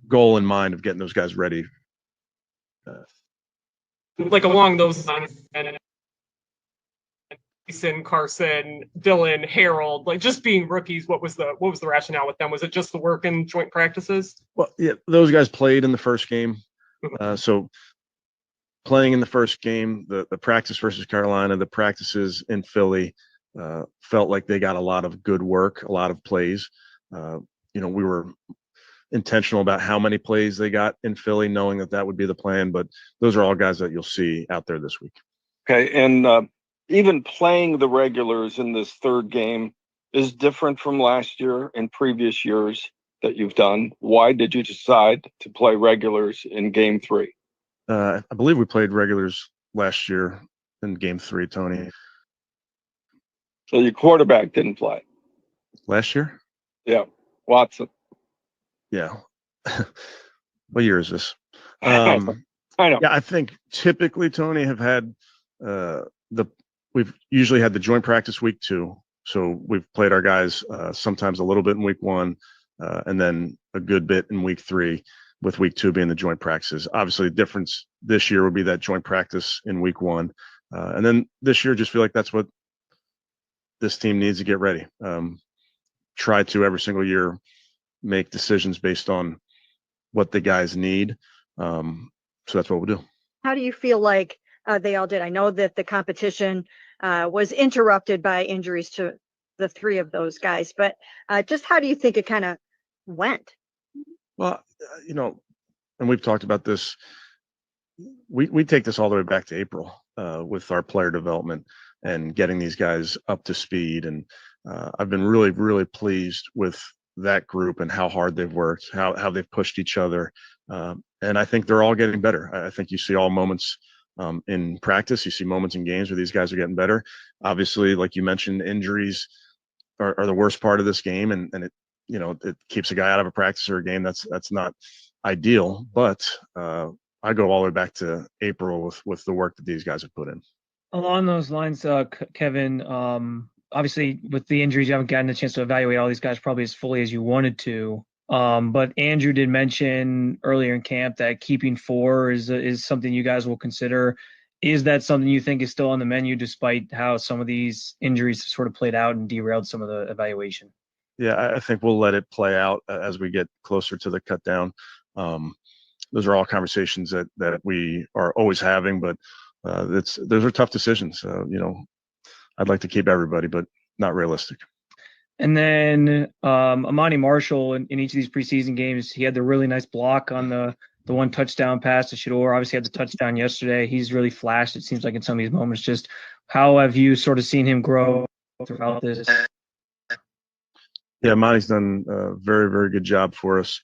goal in mind of getting those guys ready. Like along those lines, Carson, Dylan, Harold, like just being rookies, what was the rationale with them? Was it just the work in joint practices? Well, yeah, those guys played in the first game. So playing in the first game, the practice versus Carolina, the practices in Philly, felt like they got a lot of good work, a lot of plays. We were intentional about how many plays they got in Philly, knowing that would be the plan. But those are all guys that you'll see out there this week. Okay, and even playing the regulars in this third game is different from last year and previous years that you've done. Why did you decide to play regulars in game 3? I believe we played regulars last year in game 3, Tony. So your quarterback didn't play last year? Yeah, Watson. Yeah. What year is this? I know. Yeah, I think typically, Tony, have had we've usually had the joint practice week 2. So we've played our guys sometimes a little bit in week 1, and then a good bit in week 3, with week 2 being the joint practices. Obviously, the difference this year would be that joint practice in week 1. And then this year, just feel like that's what this team needs to get ready. Try to every single year make decisions based on what the guys need. So that's what we'll do. How do you feel like they all did? I know that the competition was interrupted by injuries to the 3 of those guys, but just how do you think it kind of went? Well, and we've talked about this. We take this all the way back to April with our player development and getting these guys up to speed. And I've been really, really pleased with that group and how hard they've worked, how they've pushed each other. And I think they're all getting better. I think you see all moments in practice. You see moments in games where these guys are getting better. Obviously, like you mentioned, injuries are the worst part of this game. And it, it keeps a guy out of a practice or a game. That's not ideal. But I go all the way back to April with the work that these guys have put in. Along those lines, Kevin, obviously with the injuries, you haven't gotten a chance to evaluate all these guys probably as fully as you wanted to. But Andrew did mention earlier in camp that keeping 4 is something you guys will consider. Is that something you think is still on the menu despite how some of these injuries sort of played out and derailed some of the evaluation? Yeah, I think we'll let it play out as we get closer to the cut down. Those are all conversations that we are always having, but those are tough decisions. I'd like to keep everybody, but not realistic. And then Amani Marshall in each of these preseason games, he had the really nice block on the one touchdown pass to Shedeur. Obviously had the touchdown yesterday. He's really flashed, it seems like, in some of these moments. Just how have you sort of seen him grow throughout this? Yeah, Amani's done a very, very good job for us.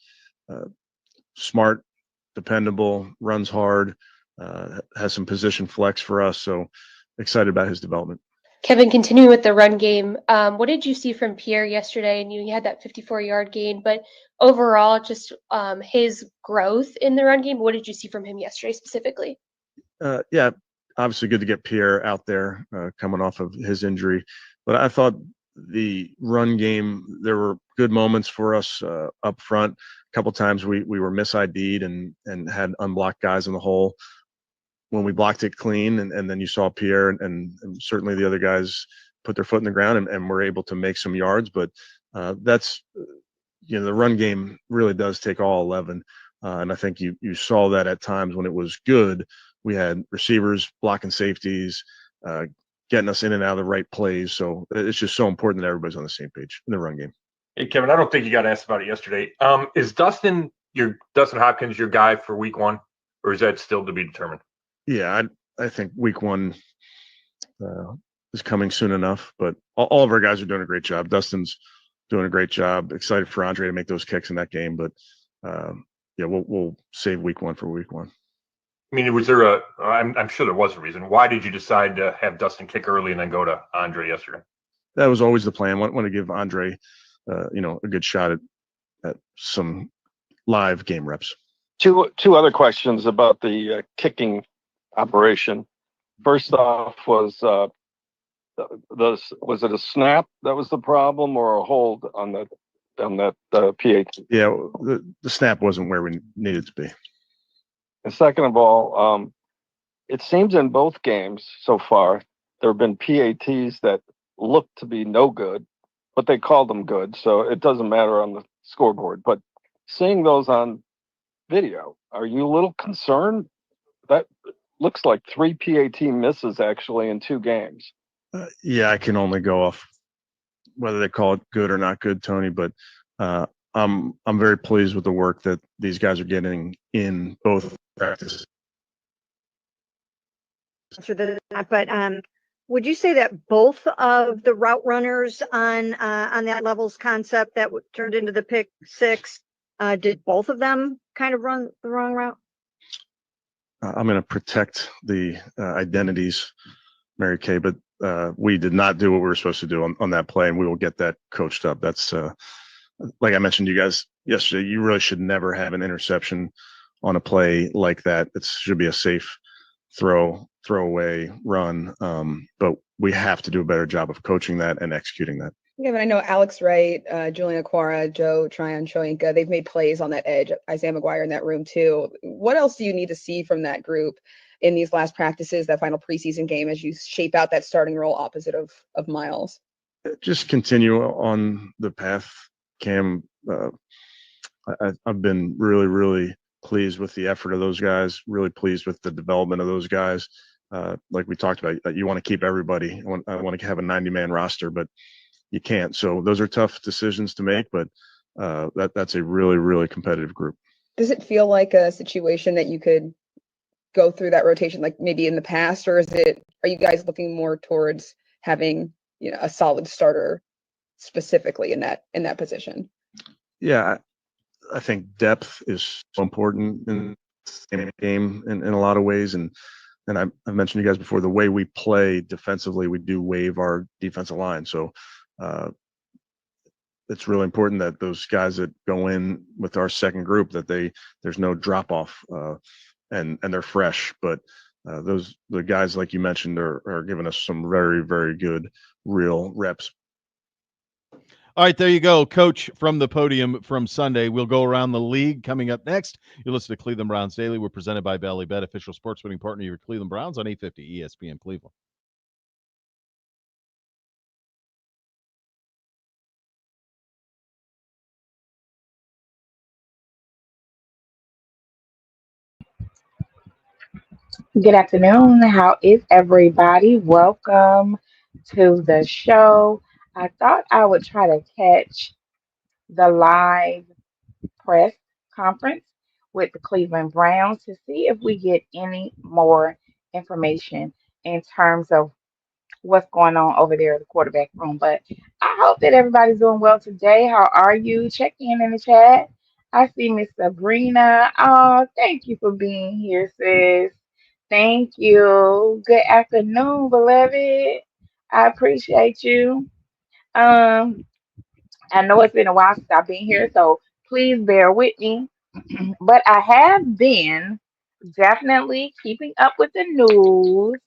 Smart, dependable, runs hard, has some position flex for us. So excited about his development. Kevin, continuing with the run game, what did you see from Pierre yesterday? And you had that 54-yard gain, but overall, just his growth in the run game, what did you see from him yesterday specifically? Yeah, obviously good to get Pierre out there coming off of his injury. But I thought the run game, there were good moments for us up front. A couple times we were mis-ID'd and had unblocked guys in the hole. When we blocked it clean, and then you saw Pierre and certainly the other guys put their foot in the ground and were able to make some yards. But that's, the run game really does take all 11. And I think you saw that at times when it was good. We had receivers blocking safeties, getting us in and out of the right plays. So it's just so important that everybody's on the same page in the run game. Hey, Kevin, I don't think you got asked about it yesterday. Is Dustin Hopkins your guy for week 1, or is that still to be determined? Yeah, I think week 1 is coming soon enough, but all of our guys are doing a great job. Dustin's doing a great job. Excited for Andre to make those kicks in that game, but yeah, we'll save week 1 for week 1. I mean, was there I'm sure there was a reason. Why did you decide to have Dustin kick early and then go to Andre yesterday? That was always the plan. Want to give Andre, a good shot at some live game reps. Two other questions about the kicking operation. First off, was it a snap that was the problem or a hold on the on that PAT. Yeah, the snap wasn't where we needed to be. And second of all, it seems in both games so far, there have been PATs that look to be no good, but they call them good. So it doesn't matter on the scoreboard. But seeing those on video, are you a little concerned? That looks like 3 PAT misses actually in 2 games. Yeah, I can only go off whether they call it good or not good, Tony, but I'm very pleased with the work that these guys are getting in both practices. But would you say that both of the route runners on that levels concept that turned into the pick 6, did both of them kind of run the wrong route? I'm going to protect the identities, Mary Kay, but we did not do what we were supposed to do on that play, and we will get that coached up. That's like I mentioned to you guys yesterday, you really should never have an interception on a play like that. It should be a safe throwaway run. But we have to do a better job of coaching that and executing that. Yeah, but I know Alex Wright, Julian Aquara, Joe Tryon, Shoyinka, they've made plays on that edge. Isaiah McGuire in that room too. What else do you need to see from that group in these last practices, that final preseason game, as you shape out that starting role opposite of Miles? Just continue on the path, Cam. I've been really, really pleased with the effort of those guys, really pleased with the development of those guys. Like we talked about, you want to keep everybody. I want to have a 90-man roster, but you can't. So those are tough decisions to make, but that's a really, really competitive group. Does it feel like a situation that you could go through that rotation like maybe in the past, or are you guys looking more towards having, a solid starter specifically in that position? Yeah, I think depth is so important in the game in a lot of ways, and I've mentioned to you guys before, the way we play defensively, we do waive our defensive line. So it's really important that those guys that go in with our second group, that there's no drop off, and they're fresh. But the guys like you mentioned are giving us some very, very good real reps. All right, there you go. Coach from the podium from Sunday. We'll go around the league coming up next. You listen to Cleveland Browns Daily. We're presented by Bally Bet, official sports betting partner of your Cleveland Browns on 850 ESPN Cleveland. Good afternoon. How is everybody? Welcome to the show. I thought I would try to catch the live press conference with the Cleveland Browns to see if we get any more information in terms of what's going on over there in the quarterback room. But I hope that everybody's doing well today. How are you? Check in the chat. I see Miss Sabrina. Oh, thank you for being here, sis. Thank you. Good afternoon, beloved. I appreciate you. I know it's been a while since I've been here, so please bear with me. But I have been definitely keeping up with the news.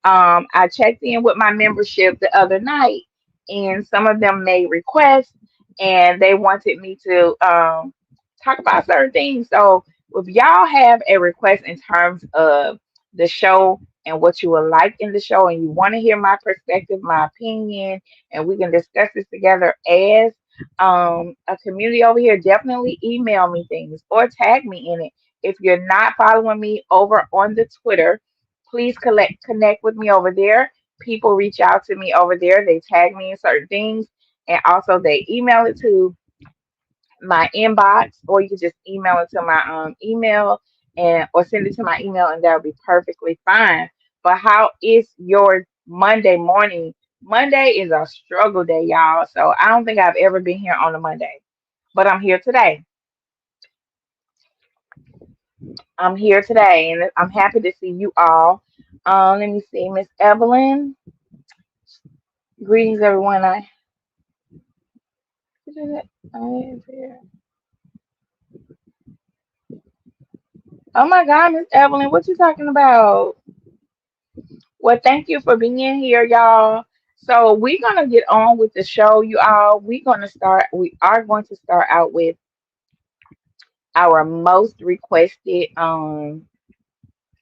I checked in with my membership the other night, and some of them made requests, and they wanted me to talk about certain things. So, if y'all have a request in terms of the show and what you would like in the show, and you want to hear my perspective, my opinion, and we can discuss this together as a community over here, definitely email me things or tag me in it. If you're not following me over on the Twitter, please connect with me over there. People reach out to me over there. They tag me in certain things, and also they email it to my inbox, or you can just email it to my email or send it to my email, and that'll be perfectly fine. But how is your Monday morning? Monday is a struggle day, y'all. So I don't think I've ever been here on a Monday, but I'm here today. And I'm happy to see you all. Let me see, Miss Evelyn. Greetings, everyone. Oh my God, Miss Evelyn, what you talking about? Well, thank you for being here, y'all. So we're gonna get on with the show, you all. We are going to start out with our most requested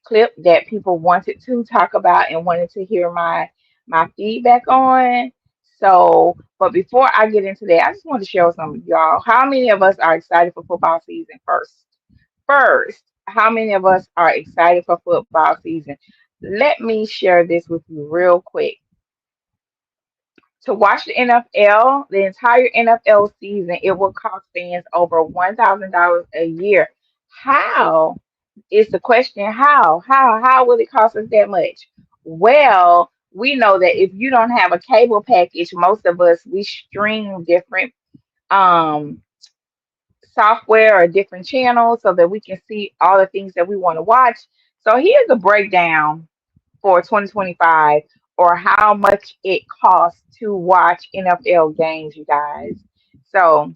clip that people wanted to talk about and wanted to hear my feedback on. So, but before I get into that, I just want to share with some of y'all. How many of us are excited for football season first, how many of us are excited for football season? Let me share this with you real quick. To watch the NFL, the entire NFL season, it will cost fans over $1,000 a year. How is the question? How will it cost us that much? Well, we know that if you don't have a cable package, most of us we stream different um software or different channels so that we can see all the things that we want to watch. So here's a breakdown for 2025 or how much it costs to watch NFL games, you guys. So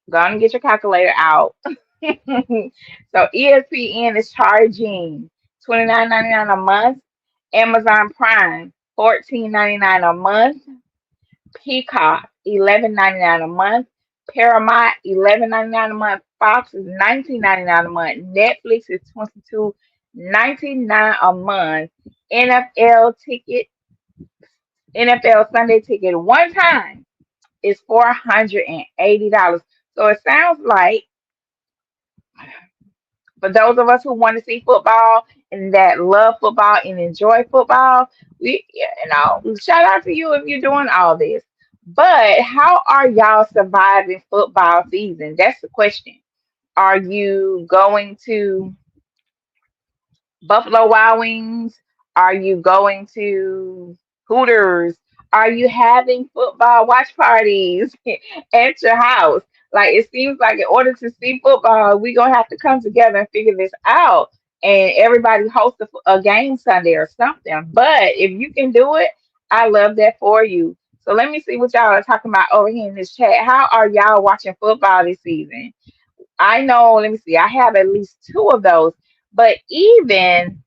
go and get your calculator out. So ESPN is charging $29.99 a month. Amazon Prime $14.99 a month. Peacock $11.99 a month. Paramount $11.99 a month. Fox is $19.99 a month. Netflix is $22.99 a month. NFL Sunday ticket one time is $480. So it sounds like for those of us who want to see football and that love football and enjoy football, shout out to you if you're doing all this. But how are y'all surviving football season? That's the question. Are you going to Buffalo Wild Wings? Are you going to Hooters? Are you having football watch parties at your house? Like it seems like in order to see football, we're gonna have to come together and figure this out. And everybody host a game Sunday or something. But if you can do it, I love that for you. So let me see what y'all are talking about over here in this chat. How are y'all watching football this season? I know, let me see, I have at least two of those. But even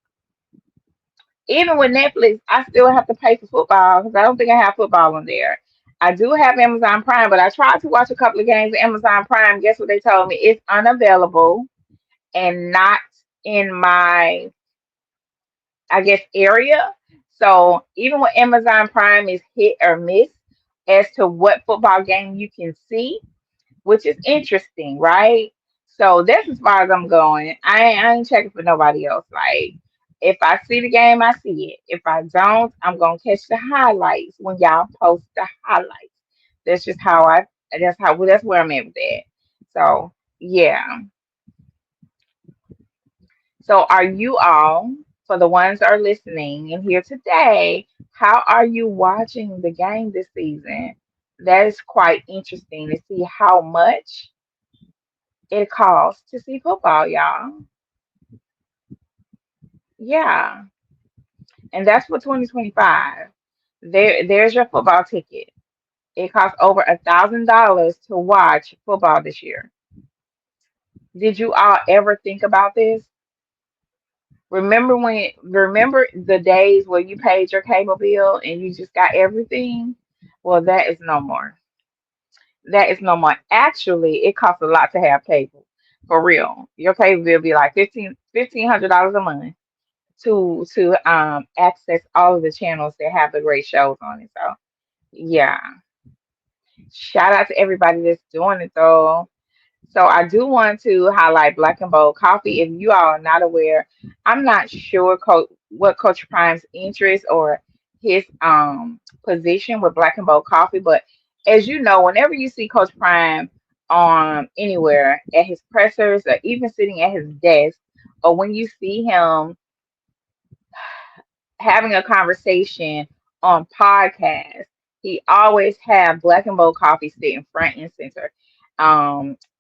with Netflix, I still have to pay for football because I don't think I have football on there. I do have Amazon Prime, but I tried to watch a couple of games of Amazon Prime. Guess what they told me? It's unavailable and not in my, I guess, area. So even with Amazon Prime is hit or miss as to what football game you can see, which is interesting, right? So that's as far as I'm going. I ain't checking for nobody else. Like, if I see the game, I see it. If I don't, I'm gonna catch the highlights when y'all post the highlights. That's just how that's where I'm at with that. So yeah. So are you all, for the ones that are listening and here today, how are you watching the game this season? That is quite interesting to see how much it costs to see football, y'all. Yeah. And that's for 2025. There's your football ticket. It costs over $1,000 to watch football this year. Did you all ever think about this? Remember the days where you paid your cable bill and you just got everything? Well, that is no more. That is no more. Actually, it costs a lot to have cable. For real. Your cable bill be like $1,500 a month to access all of the channels that have the great shows on it. So yeah. Shout out to everybody that's doing it though. So I do want to highlight Black and Bold Coffee. If you all are not aware, I'm not sure what Coach Prime's interest or his position with Black and Bold Coffee, but as you know, whenever you see Coach Prime on anywhere at his pressers or even sitting at his desk, or when you see him having a conversation on podcasts, he always have Black and Bold Coffee sitting front and center.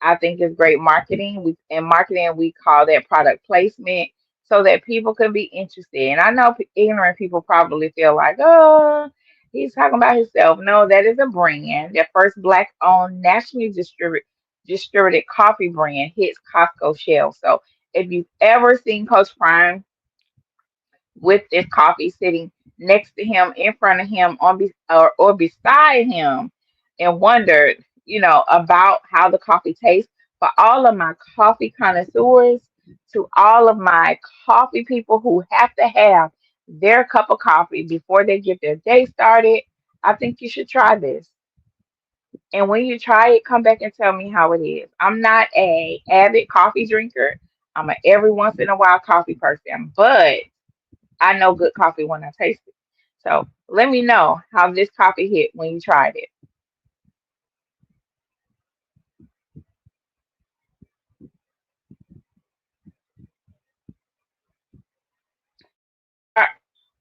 I think it's great marketing. In marketing, we call that product placement so that people can be interested. And I know ignorant people probably feel like, oh, he's talking about himself. No, that is a brand. The first Black-owned, nationally distributed coffee brand hits Costco shelves. So if you've ever seen Coach Prime with this coffee sitting next to him, in front of him, or beside him, and wondered, about how the coffee tastes. For all of my coffee connoisseurs, to all of my coffee people who have to have their cup of coffee before they get their day started, I think you should try this. And when you try it, come back and tell me how it is. I'm not a avid coffee drinker. I'm a every once in a while coffee person, but I know good coffee when I taste it. So let me know how this coffee hit when you tried it.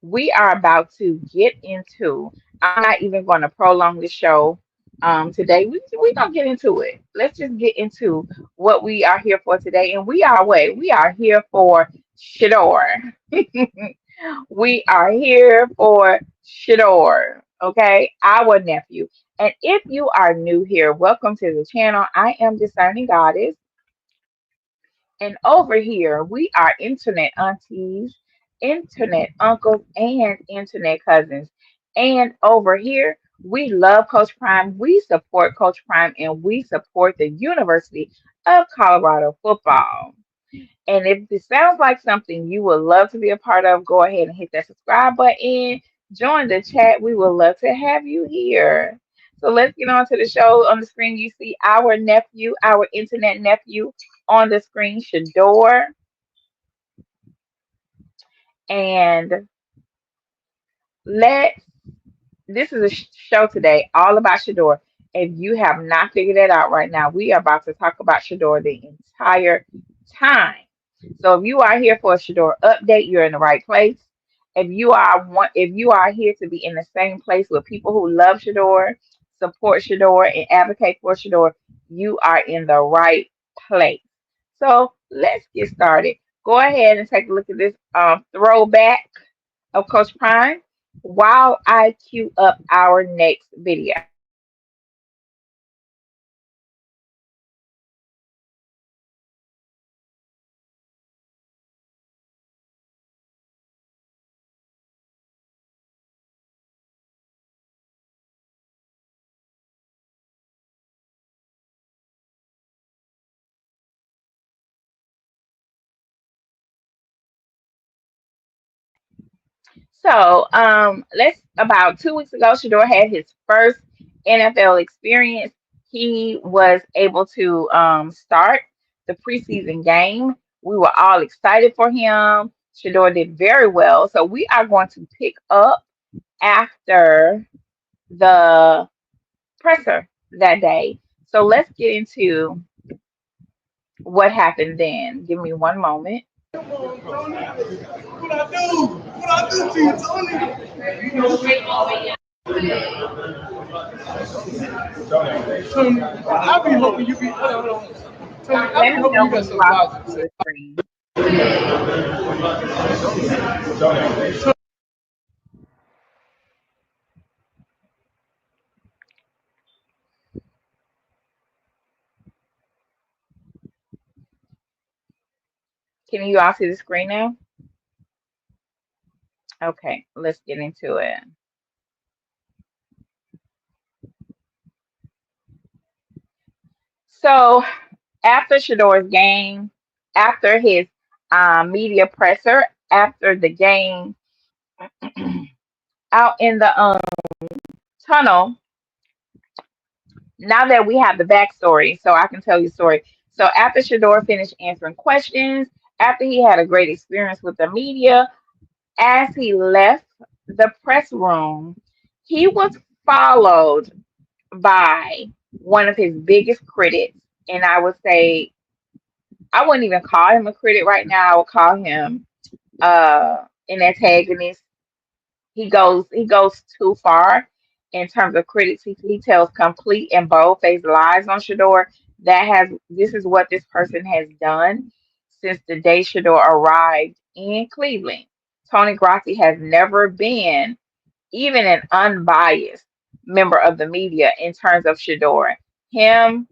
We are about to get into, I'm not even going to prolong the show today. We're going to get into it. Let's just get into what we are here for today. And we are here for Shedeur. We are here for Shedeur, okay? Our nephew. And if you are new here, welcome to the channel. I am Discerning Goddess. And over here, we are internet aunties, internet uncles, and internet cousins. And over here, we love Coach Prime. We support Coach Prime, and we support the University of Colorado football. And if this sounds like something you would love to be a part of, go ahead and hit that subscribe button. Join the chat. We would love to have you here. So let's get on to the show. On the screen, you see our nephew, our internet nephew on the screen, Shedeur. And this is a show today all about Shedeur. If you have not figured that out right now, we are about to talk about Shedeur the entire time. So if you are here for a Shedeur update, you're in the right place. If you are here to be in the same place with people who love Shedeur, support Shedeur, and advocate for Shedeur, you are in the right place. So let's get started. Go ahead and take a look at this throwback of Coach Prime while I queue up our next video. So, about 2 weeks ago, Shedeur had his first NFL experience. He was able to start the preseason game. We were all excited for him. Shedeur did very well. So we are going to pick up after the presser that day. So let's get into what happened then. Give me one moment. What I do? What I do to you, Tony? Tony, I be hoping you be. Hold on. Tony, I Let be me hoping know you got when some you are positive. on the screen. Can you all see the screen now? Okay, let's get into it. So after Shedeur's game, after his media presser, after the game, out in the tunnel, now that we have the backstory, so I can tell you the story. So after Shedeur finished answering questions, after he had a great experience with the media, as he left the press room, he was followed by one of his biggest critics. And I would say, I wouldn't even call him a critic right now. I would call him an antagonist. He goes too far in terms of critics. He tells complete and bold-faced lies on Shedeur. This is what this person has done since the day Shedeur arrived in Cleveland. Tony Grassi has never been even an unbiased member of the media in terms of Shedeur. Him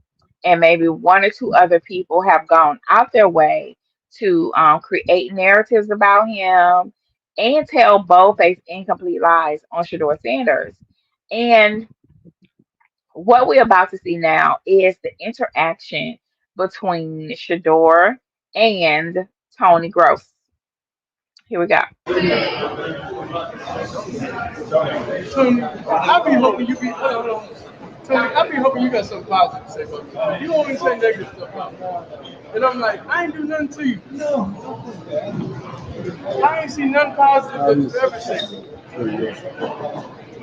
and maybe one or two other people have gone out their way to create narratives about him and tell bold-faced incomplete lies on Shedeur Sanders. And what we're about to see now is the interaction between Shedeur and Tony Gross. Here we go. Tony, I be hoping you be. Hold on. Tony, I be hoping you got something positive to say about me. You always say negative stuff about me. And I'm like, I ain't do nothing to you. No. I ain't seen nothing positive that you ever say. I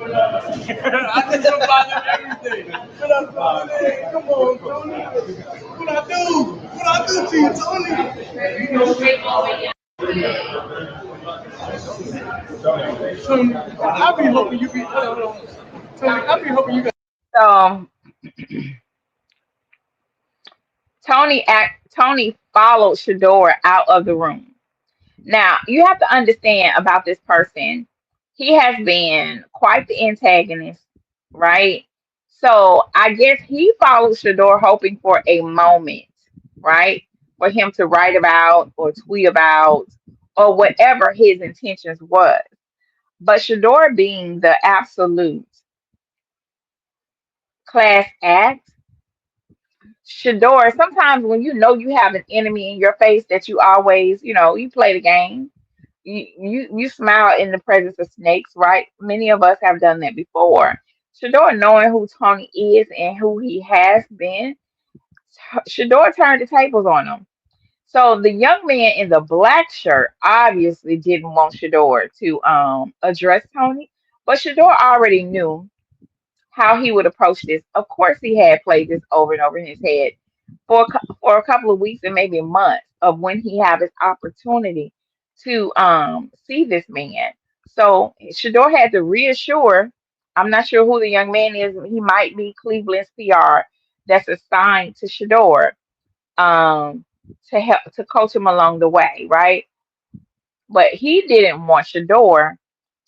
did something positive every day. What up, Tony? Come on, Tony. What I do? What I do to you, Tony? Tony, I be hoping you be. Hold on. Tony, I be hoping you got. So Tony followed Shedeur out of the room. Now, you have to understand about this person. He has been quite the antagonist, right? So I guess he followed Shedeur hoping for a moment, right? For him to write about or tweet about or whatever his intentions was. But Shedeur being the absolute class act, Shedeur, sometimes when you know you have an enemy in your face that you always, you play the game. You smile in the presence of snakes, right? Many of us have done that before. Shedeur, knowing who Tony is and who he has been, Shedeur turned the tables on him. So the young man in the black shirt obviously didn't want Shedeur to address Tony, but Shedeur already knew how he would approach this. Of course, he had played this over and over in his head for a couple of weeks and maybe months of when he had his opportunity to see this man. So Shedeur had to reassure. I'm not sure who the young man is. He might be Cleveland's PR that's assigned to Shedeur to help to coach him along the way, right? But he didn't want Shedeur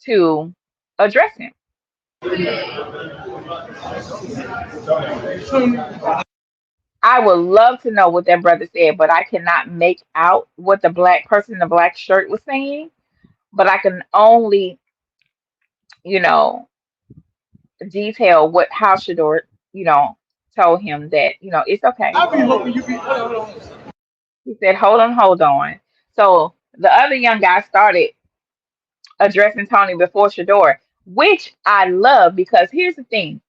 to address him. I would love to know what that brother said, but I cannot make out what the black person in the black shirt was saying. But I can only, you know, detail how Shedeur, told him that, it's okay. I be hoping you be. Hold on. He said, hold on, hold on. So the other young guy started addressing Tony before Shedeur, which I love because here's the thing.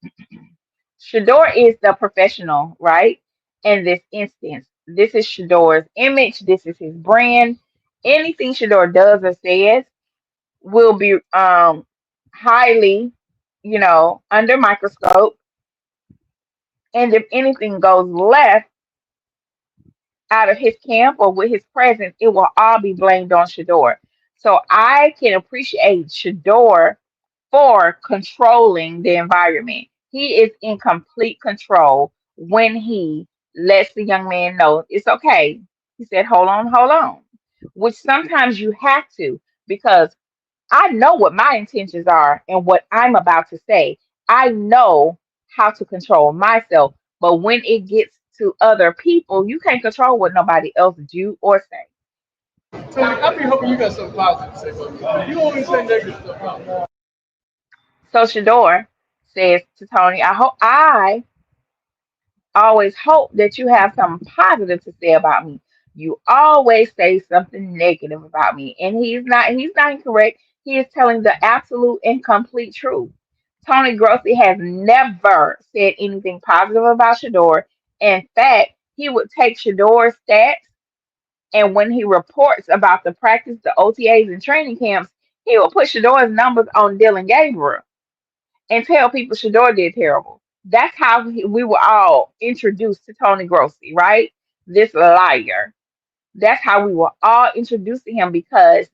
Shedeur is the professional, right? In this instance, this is Shedeur's image. This is his brand. Anything Shedeur does or says will be highly, under microscope. And if anything goes left out of his camp or with his presence, it will all be blamed on Shedeur. So I can appreciate Shedeur for controlling the environment. He is in complete control when he lets the young man know it's okay. He said, hold on, which sometimes you have to because I know what my intentions are and what I'm about to say. I know how to control myself. But when it gets to other people, you can't control what nobody else do or say. Tony, I be hoping you got something positive to say about me. You always say negative stuff about me. So Shedeur says to Tony, I always hope that you have something positive to say about me. You always say something negative about me. And he's not incorrect. He is telling the absolute and complete truth. Tony Grossi has never said anything positive about Shedeur. In fact, he would take Shedeur's stats and when he reports about the practice, the OTAs and training camps, he will put Shedeur's numbers on Dilion Gabriel and tell people Shedeur did terrible. That's how we were all introduced to Tony Grossi, right? This liar. That's how we were all introduced to him because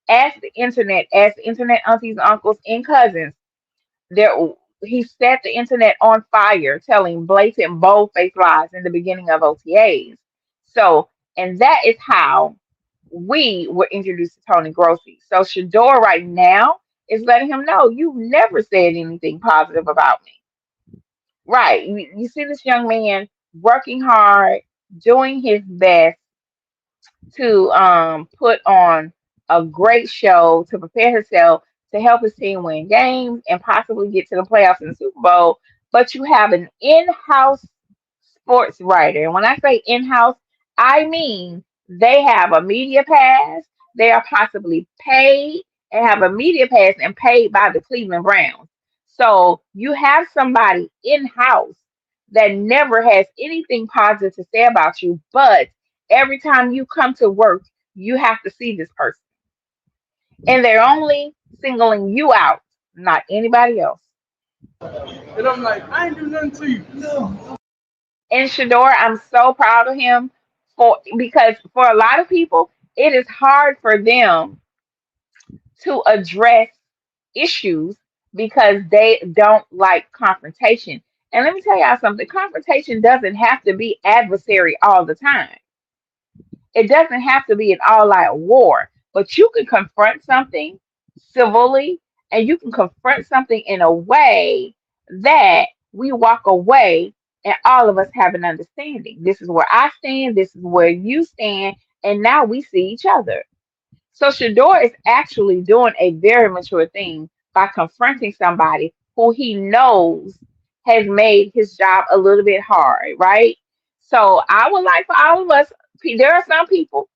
as the internet aunties, uncles, and cousins, there he set the internet on fire, telling blatant, bold-faced lies in the beginning of OTAs. So, and that is how we were introduced to Tony Grossi. So Shedeur right now is letting him know you've never said anything positive about me. Right. You see this young man working hard, doing his best to put on a great show to prepare herself to help his team win games and possibly get to the playoffs in the Super Bowl. But you have an in-house sports writer. And when I say in-house, I mean they have a media pass, they are possibly paid and have a media pass and paid by the Cleveland Browns. So you have somebody in-house that never has anything positive to say about you, but every time you come to work, you have to see this person. And they're only singling you out, not anybody else. And I'm like, I ain't do nothing to you. No. And Shedeur, I'm so proud of him because for a lot of people, it is hard for them to address issues because they don't like confrontation. And let me tell y'all something, confrontation doesn't have to be adversary all the time. It doesn't have to be an all-out war, but you can confront something civilly and you can confront something in a way that we walk away and all of us have an understanding. This is where I stand, this is where you stand, and now we see each other. So Shedeur is actually doing a very mature thing by confronting somebody who he knows has made his job a little bit hard, right? So I would like for all of us, there are some people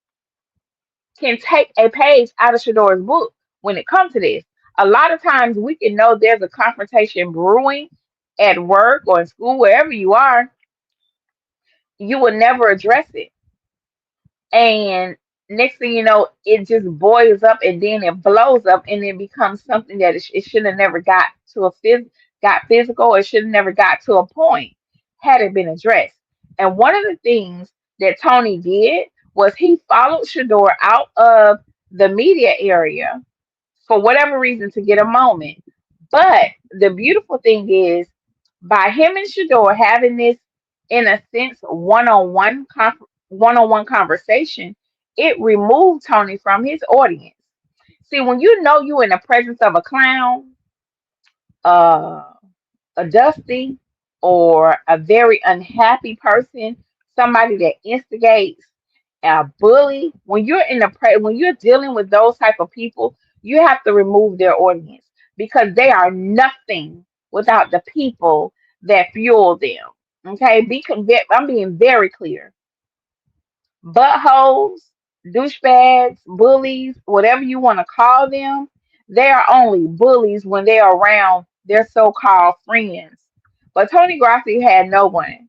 can take a page out of Shedeur's book when it comes to this. A lot of times we can know there's a confrontation brewing at work or in school, wherever you are, you will never address it. And next thing you know, it just boils up and then it blows up and it becomes something that it should have never got to got physical. It should have never got to a point had it been addressed. And one of the things that Tony did was he followed Shedeur out of the media area for whatever reason to get a moment. But the beautiful thing is, by him and Shedeur having this, in a sense, one-on-one conversation, it removed Tony from his audience. See, when you know you in the presence of a clown, uh, a dusty, or a very unhappy person, somebody that instigates, a bully, when you're dealing with those type of people, you have to remove their audience because they are nothing without the people that fuel them. Okay, I'm being very clear. Buttholes, douchebags, bullies, whatever you want to call them, they are only bullies when they are around their so-called friends. But Tony Grassi had no one.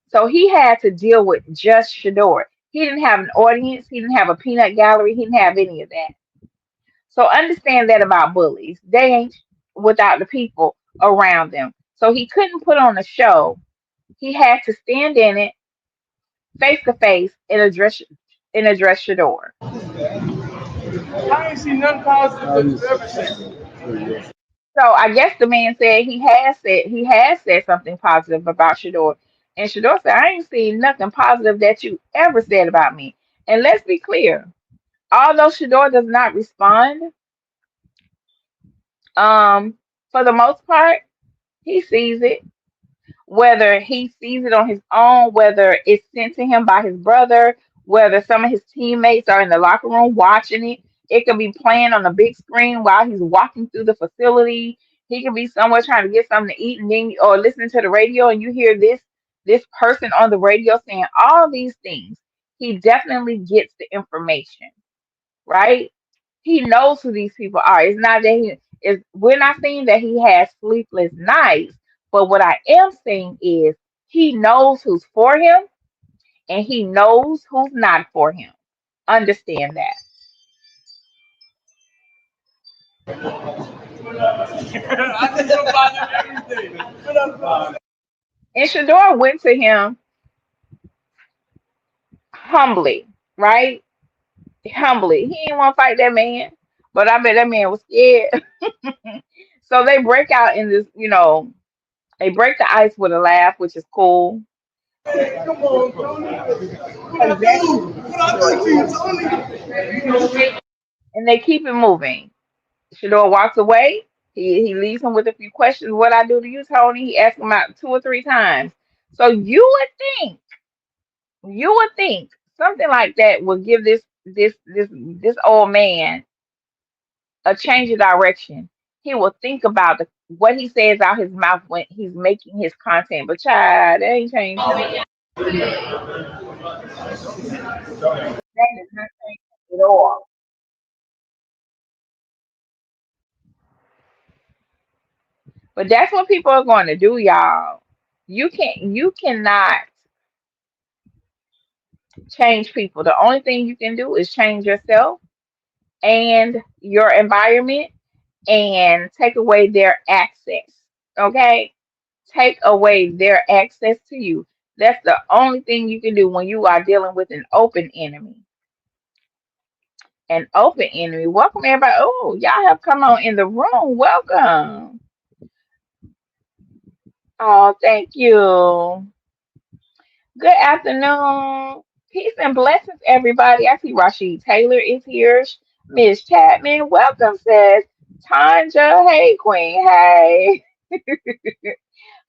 So he had to deal with just Shedeur. He didn't have an audience. He didn't have a peanut gallery. He didn't have any of that. So understand that about bullies. They ain't without the people around them. So he couldn't put on a show. He had to stand in it face to face and address Shedeur. I ain't seen nothing positive that you ever said. So I guess the man said he has said something positive about Shedeur. And Shedeur said, I ain't seen nothing positive that you ever said about me. And let's be clear, although Shedeur does not respond, for the most part, he sees it. Whether he sees it on his own, whether it's sent to him by his brother, whether some of his teammates are in the locker room watching it. It could be playing on the big screen while he's walking through the facility. He could be somewhere trying to get something to eat and then or listening to the radio and you hear this person on the radio saying all these things. He definitely gets the information, right? He knows who these people are. It's not that we're not saying that he has sleepless nights, but what I am saying is he knows who's for him and he knows who's not for him. Understand that. I think about it every day. And Shedeur went to him humbly, right? Humbly. He didn't want to fight that man, but I bet that man was scared. So they break out in this, they break the ice with a laugh, which is cool. Hey, come on, Tony. Because What I do to you, Tony? and they keep it moving. Shedeur walks away. He leaves him with a few questions. What I do to you, Tony? He asks him out 2 or 3 times. So you would think something like that would give this this old man a change of direction. He will think about what he says out his mouth when he's making his content. But child, that ain't changed him. That is not changed at all. But that's what people are going to do, y'all. You cannot change people. The only thing you can do is change yourself and your environment and take away their access. Okay? Take away their access to you. That's the only thing you can do when you are dealing with an open enemy. An open enemy. Welcome everybody. Oh, y'all have come on in the room. Welcome. Oh, thank you. Good afternoon. Peace and blessings, everybody. I see Rashid Taylor is here. Miss Chapman, welcome, says Tanja. Hey, Queen. Hey.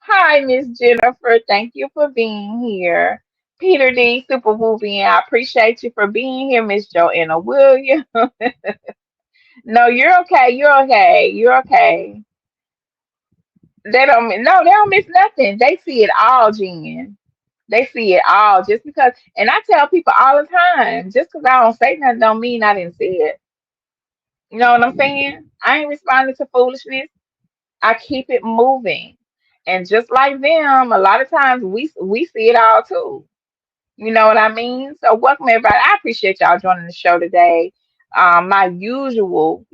Hi, Miss Jennifer. Thank you for being here. Peter D, Super Wooby, I appreciate you for being here, Miss Joanna Williams. No, you're okay. You're okay. You're okay. They don't miss nothing. They see it all, Jen. They see it all just because, and I tell people all the time, just because I don't say nothing don't mean I didn't see it. You know what I'm saying? I ain't responding to foolishness. I keep it moving. And just like them, a lot of times we see it all too. You know what I mean? So welcome everybody. I appreciate y'all joining the show today. My usual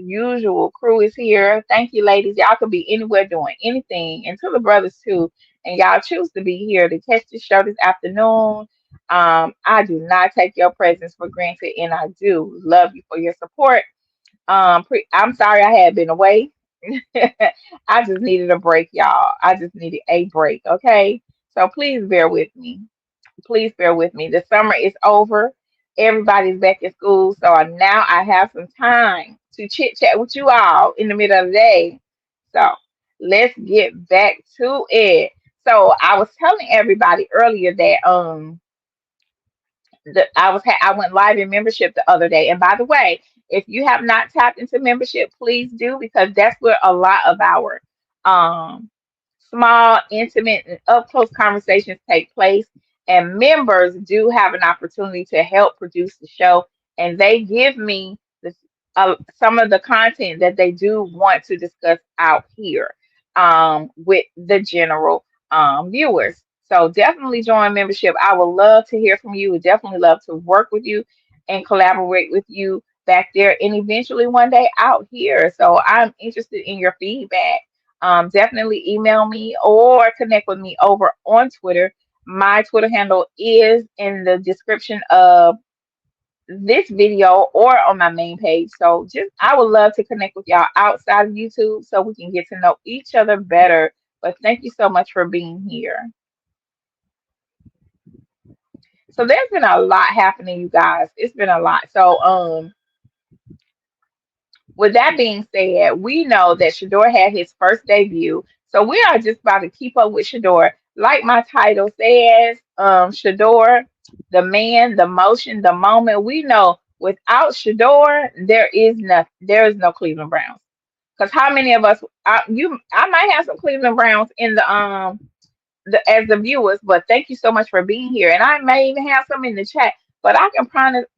crew is here. Thank you, ladies. Y'all could be anywhere doing anything, and to the brothers too. And y'all choose to be here to catch the show this afternoon. I do not take your presence for granted, and I do love you for your support. I'm sorry I had been away. I just needed a break, y'all. I just needed a break. Okay, so please bear with me. Please bear with me. The summer is over. Everybody's back in school. So now I have some time to chit chat with you all in the middle of the day. So let's get back to it. So I was telling everybody earlier that I went live in membership the other day. And by the way, if you have not tapped into membership, please do, because that's where a lot of our um small, intimate, and up close conversations take place. And members do have an opportunity to help produce the show, and they give me some of the content that they do want to discuss out here with the general viewers. So definitely join membership. I would love to hear from you. Would definitely love to work with you and collaborate with you back there, and eventually one day out here. So I'm interested in your feedback. Definitely email me or connect with me over on Twitter. My Twitter handle is in the description of this video or on my main page. So I would love to connect with y'all outside of YouTube so we can get to know each other better. But thank you so much for being here. So there's been a lot happening, you guys. It's been a lot. So with that being said, we know that Shedeur had his first debut. So we are just about to keep up with Shedeur. Like my title says, Shedeur, the man, the motion, the moment. We know without Shedeur, there is no Cleveland Browns. Because how many of us I might have some Cleveland Browns in as the viewers, but thank you so much for being here. And I may even have some in the chat, but I can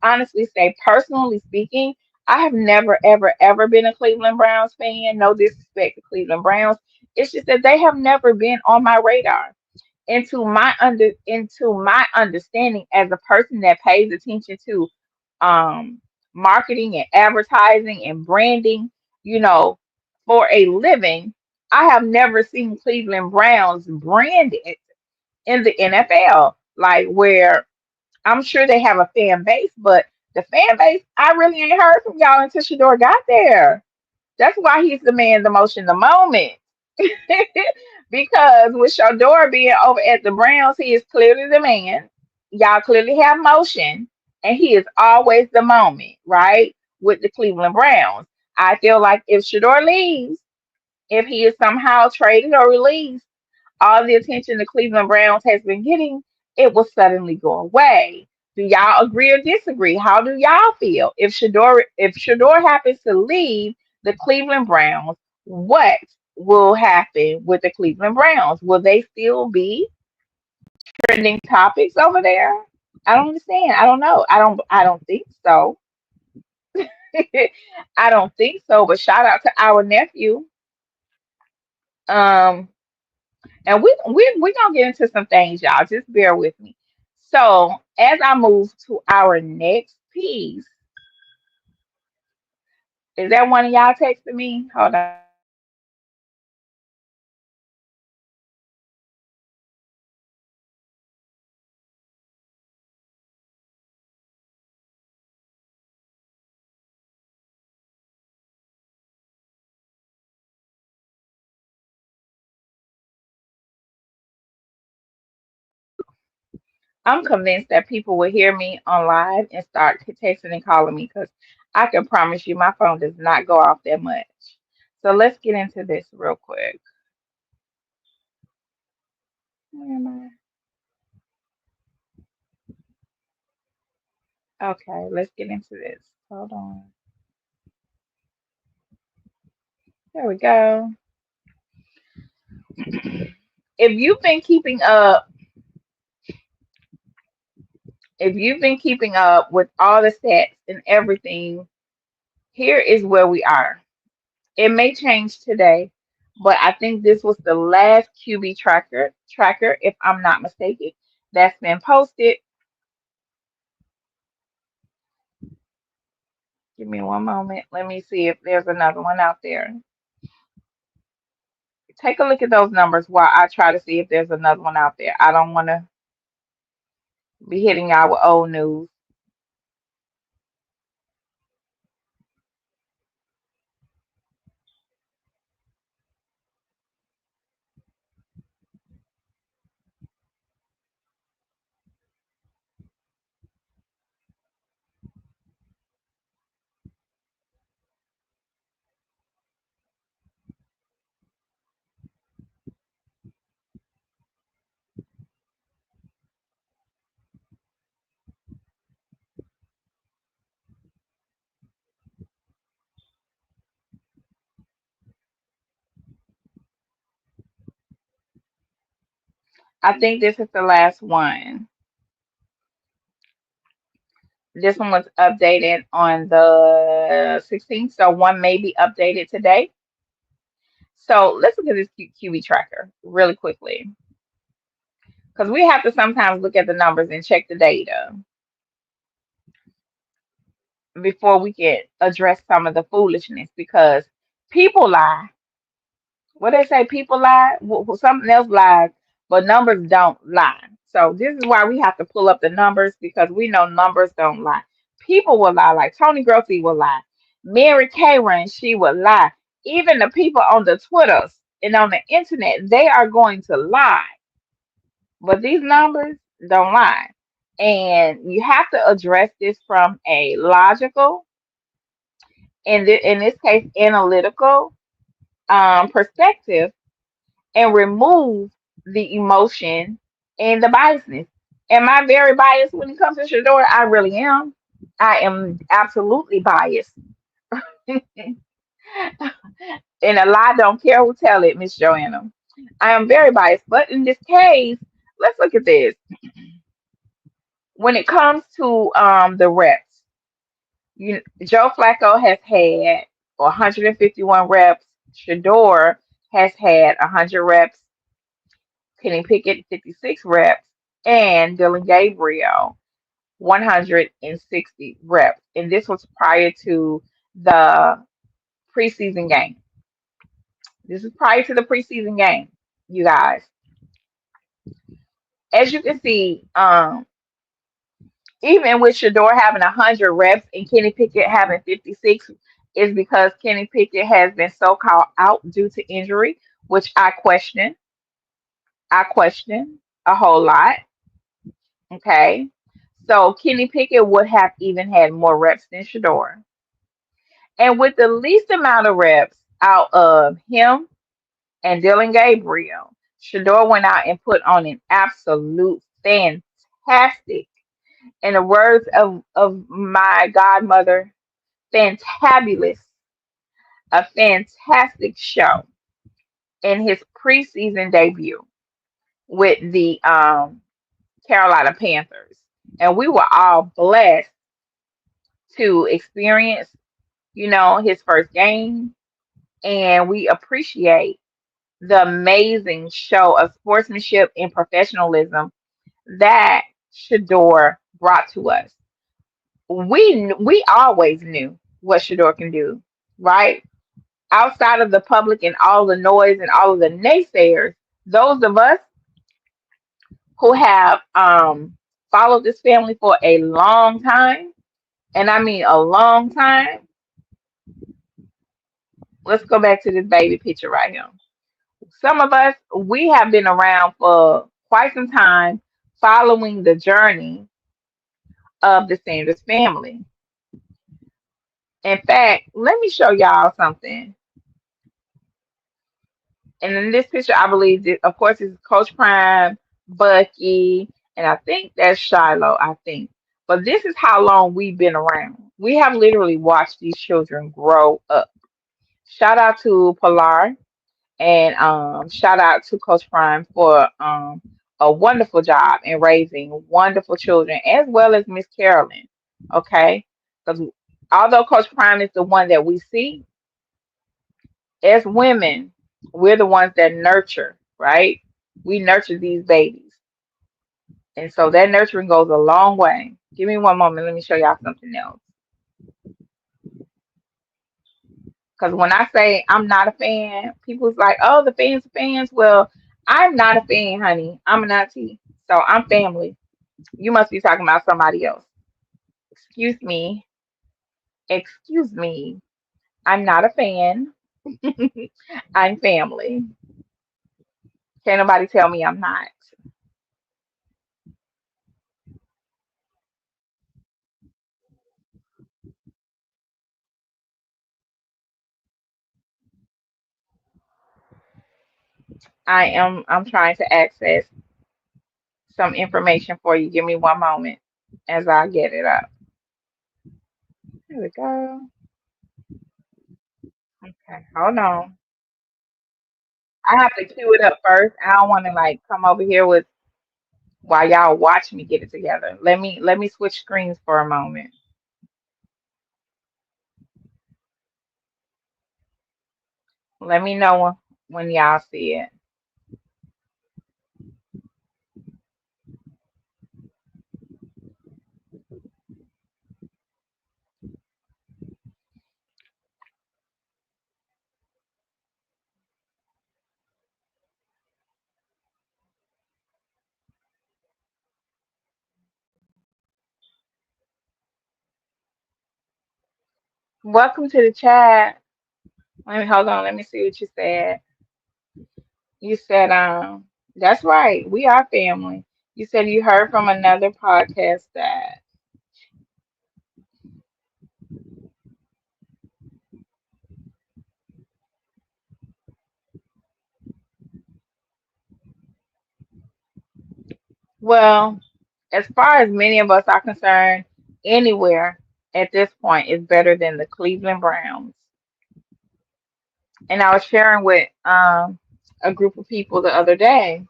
honestly say, personally speaking, I have never, ever, ever been a Cleveland Browns fan. No disrespect to Cleveland Browns. It's just that they have never been on my radar. Into my understanding as a person that pays attention to um marketing and advertising and branding, you know, for a living, I have never seen Cleveland Browns branded in the NFL, like where I'm sure they have a fan base, but the fan base, I really ain't heard from y'all until Shedeur got there. That's why he's the man, the motion, the moment. Because with Shedeur being over at the Browns, he is clearly the man. Y'all clearly have motion, and he is always the moment, right? With the Cleveland Browns. I feel like if Shedeur leaves, if he is somehow traded or released, all the attention the Cleveland Browns has been getting, it will suddenly go away. Do y'all agree or disagree? How do y'all feel? If Shedeur happens to leave the Cleveland Browns, what will happen with the Cleveland Browns? Will they still be trending topics over there? I don't understand. I don't know. I don't think so. I don't think so, but shout out to our nephew. Um and we gonna get into some things, y'all. Just bear with me. So as I move to our next piece, is that one of y'all texting me? Hold on. I'm convinced that people will hear me on live and start texting and calling me because I can promise you my phone does not go off that much. So let's get into this real quick. Where am I? Okay, let's get into this. Hold on. There we go. If you've been keeping up, if you've been keeping up with all the stats and everything, here is where we are. It may change today, but I think this was the last QB tracker, if I'm not mistaken, that's been posted. Give me one moment. Let me see if there's another one out there. Take a look at those numbers while I try to see if there's another one out there. I don't want to be hitting y'all with old news. I think this is the last one. This one was updated on the 16th, so one may be updated today. So let's look at this QB tracker really quickly because we have to sometimes look at the numbers and check the data before we can address some of the foolishness because people lie. What they say, people lie. Something else lies, but numbers don't lie. So this is why we have to pull up the numbers because we know numbers don't lie. People will lie, like Tony Grossy will lie. Mary Karen, she will lie. Even the people on the Twitters and on the internet, they are going to lie. But these numbers don't lie. And you have to address this from a logical, in this case, analytical perspective and remove the emotion and the biasness. Am I very biased when it comes to Shedeur? I really am. I am absolutely biased. And a lie don't care who tell it, Miss Joanna. I am very biased. But in this case, let's look at this. When it comes to the reps, Joe Flacco has had 151 reps. Shedeur has had 100 reps. Kenny Pickett 56 reps, and Dilion Gabriel 160 reps. And this was prior to the preseason game. This is prior to the preseason game, you guys. As you can see, even with Shedeur having 100 reps and Kenny Pickett having 56, is because Kenny Pickett has been so called out due to injury, which I question. I question a whole lot. Okay. So Kenny Pickett would have even had more reps than Shedeur. And with the least amount of reps out of him and Dilion Gabriel, Shedeur went out and put on an absolute fantastic In the words of my godmother, fantabulous, a fantastic show in his preseason debut with the Carolina Panthers. And we were all blessed to experience, his first game. And we appreciate the amazing show of sportsmanship and professionalism that Shedeur brought to us. We always knew what Shedeur can do, right? Outside of the public and all the noise and all of the naysayers, those of us who have followed this family for a long time, and I mean a long time. Let's go back to this baby picture right here. Some of us, we have been around for quite some time following the journey of the Sanders family. In fact, let me show y'all something. And in this picture, I believe, that, of course, it's Coach Prime, Bucky, and I think that's Shiloh, I think. But this is how long we've been around. We have literally watched these children grow up. Shout out to Pilar and shout out to Coach Prime for a wonderful job in raising wonderful children, as well as Miss Carolyn. Okay? Because although Coach Prime is the one that we see, as women, we're the ones that nurture, right? We nurture these babies. And so that nurturing goes a long way. Give me one moment. Let me show y'all something else. Because when I say I'm not a fan, people's like, oh, the fans are fans. Well, I'm not a fan, honey. I'm an auntie. So I'm family. You must be talking about somebody else. Excuse me. Excuse me. I'm not a fan. I'm family. Can't nobody tell me I'm not. I'm trying to access some information for you. Give me one moment as I get it up. Here we go. Okay, hold on. I have to cue it up first. I don't want to like come over here with while y'all watch me get it together. Let me switch screens for a moment. Let me know when y'all see it. Welcome to the chat. Let me hold on. Let me see what you said. You said that's right. We are family. You said you heard from another podcast that well, as far as many of us are concerned, anywhere at this point is better than the Cleveland Browns. And I was sharing with a group of people the other day.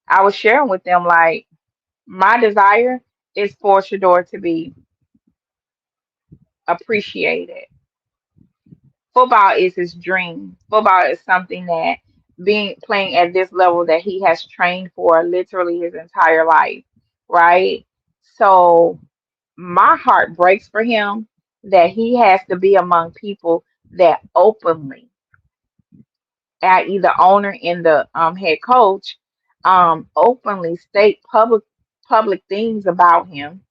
I was sharing with them like my desire is for Shedeur to be appreciated. Football is his dream. Football is something that being playing at this level that he has trained for literally his entire life, right? So my heart breaks for him that he has to be among people that openly, at the owner and the head coach, openly state public things about him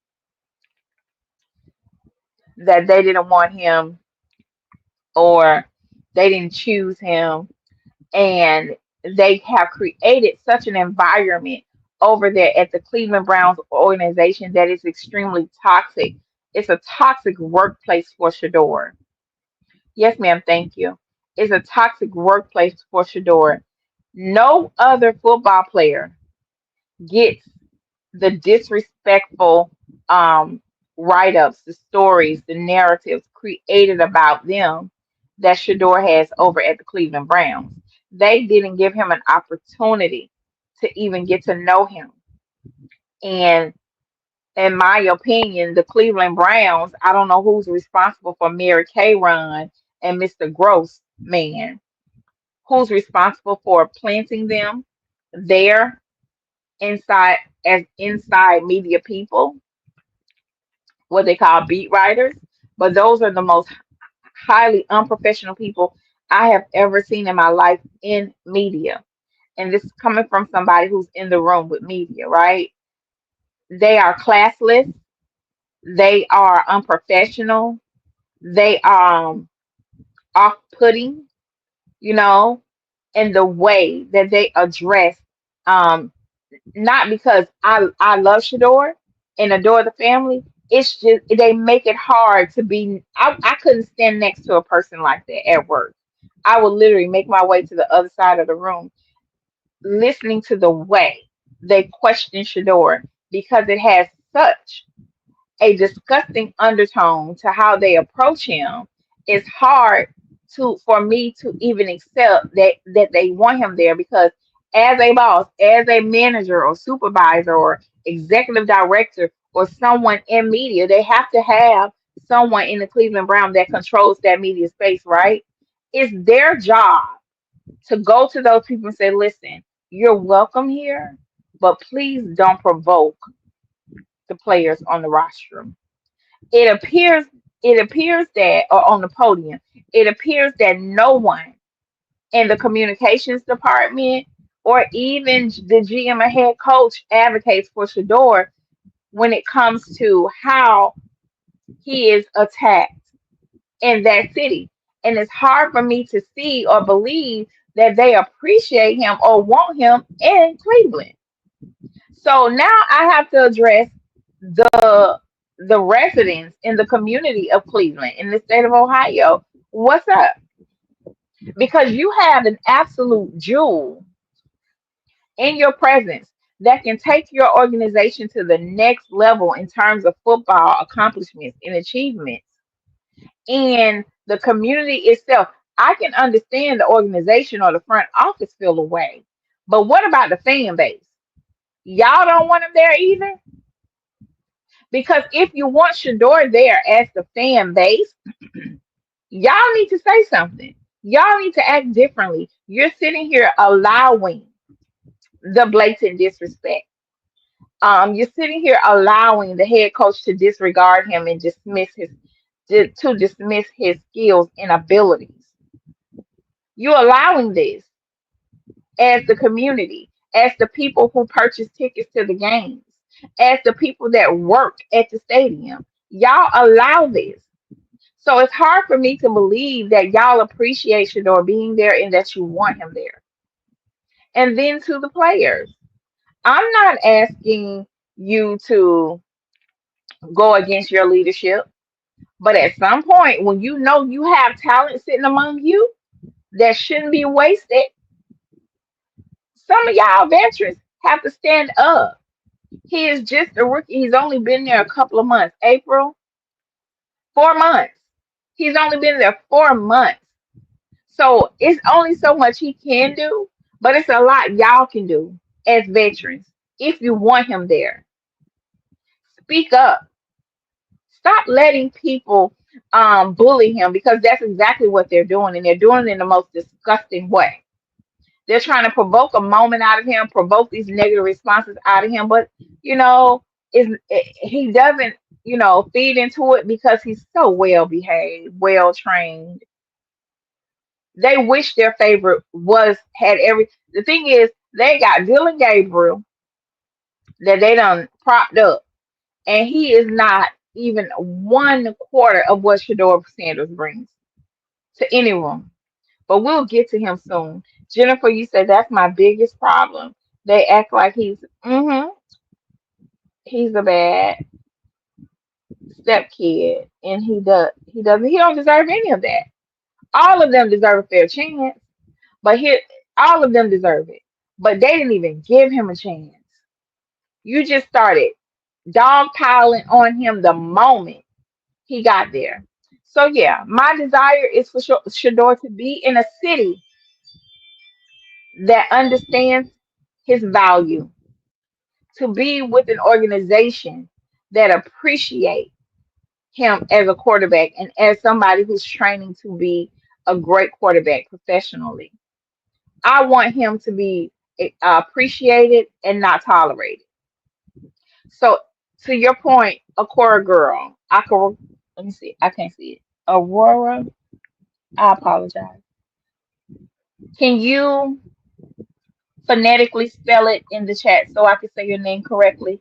that they didn't want him or they didn't choose him, and they have created such an environment over there at the Cleveland Browns organization that is extremely toxic. It's a toxic workplace for Shedeur. Yes, ma'am. Thank you. It's a toxic workplace for Shedeur. No other football player gets the disrespectful write-ups, the stories, the narratives created about them that Shedeur has over at the Cleveland Browns. They didn't give him an opportunity to even get to know him. And in my opinion, the Cleveland Browns, I don't know who's responsible for Mary Kay Run and Mr. Gross man, who's responsible for planting them there inside as inside media people, what they call beat writers. But those are the most highly unprofessional people I have ever seen in my life in media. And this is coming from somebody who's in the room with media, right? They are classless, they are unprofessional, they are off-putting, you know, in the way that they address um not because I love Shedeur and adore the family. It's just they make it hard to be. I couldn't stand next to a person like that at work. I would literally make my way to the other side of the room, listening to the way they question Shedeur because it has such a disgusting undertone to how they approach him. It's hard to for me to even accept that they want him there because as a boss, as a manager or supervisor or executive director or someone in media, they have to have someone in the Cleveland Brown that controls that media space, right? It's their job to go to those people and say, listen, you're welcome here, but please don't provoke the players on the rostrum. It appears that or on the podium, it appears that no one in the communications department or even the GM or head coach advocates for Shedeur when it comes to how he is attacked in that city. And it's hard for me to see or believe that they appreciate him or want him in Cleveland. So now I have to address the residents in the community of Cleveland in the state of Ohio. What's up? Because you have an absolute jewel in your presence that can take your organization to the next level in terms of football accomplishments and achievements and the community itself. I can understand the organization or the front office feel away, but what about the fan base? Y'all don't want him there either? Because if you want Shedeur there as the fan base, y'all need to say something. Y'all need to act differently. You're sitting here allowing the blatant disrespect. You're sitting here allowing the head coach to disregard him and dismiss his skills and abilities. You're allowing this as the community, as the people who purchase tickets to the games, as the people that work at the stadium. Y'all allow this. So it's hard for me to believe that y'all appreciate Shedeur being there and that you want him there. And then to the players, I'm not asking you to go against your leadership, but at some point, when you know you have talent sitting among you that shouldn't be wasted, some of y'all veterans have to stand up. He is just a rookie. He's only been there a couple of months. April, 4 months. He's only been there 4 months. So it's only so much he can do, but it's a lot y'all can do as veterans if you want him there. Speak up. Stop letting people bully him because that's exactly what they're doing, and they're doing it in the most disgusting way. They're trying to provoke a moment out of him, provoke these negative responses out of him, but he doesn't feed into it because he's so well behaved, well trained. They wish their favorite had every. The thing is, they got Dilion Gabriel that they done propped up, and he is not even 1/4 of what Shedeur Sanders brings to anyone. But we'll get to him soon. Jennifer, you said that's my biggest problem. They act like he's a bad step kid, and he don't deserve any of that. All of them deserve a fair chance, but all of them deserve it. But they didn't even give him a chance. You just started dogpiling on him the moment he got there. So yeah, my desire is for Shedeur to be in a city that understands his value, to be with an organization that appreciates him as a quarterback and as somebody who's training to be a great quarterback professionally. I want him to be appreciated and not tolerated. So, to your point, Akora girl, let me see, I can't see it. Aurora, I apologize. Can you phonetically spell it in the chat so I can say your name correctly?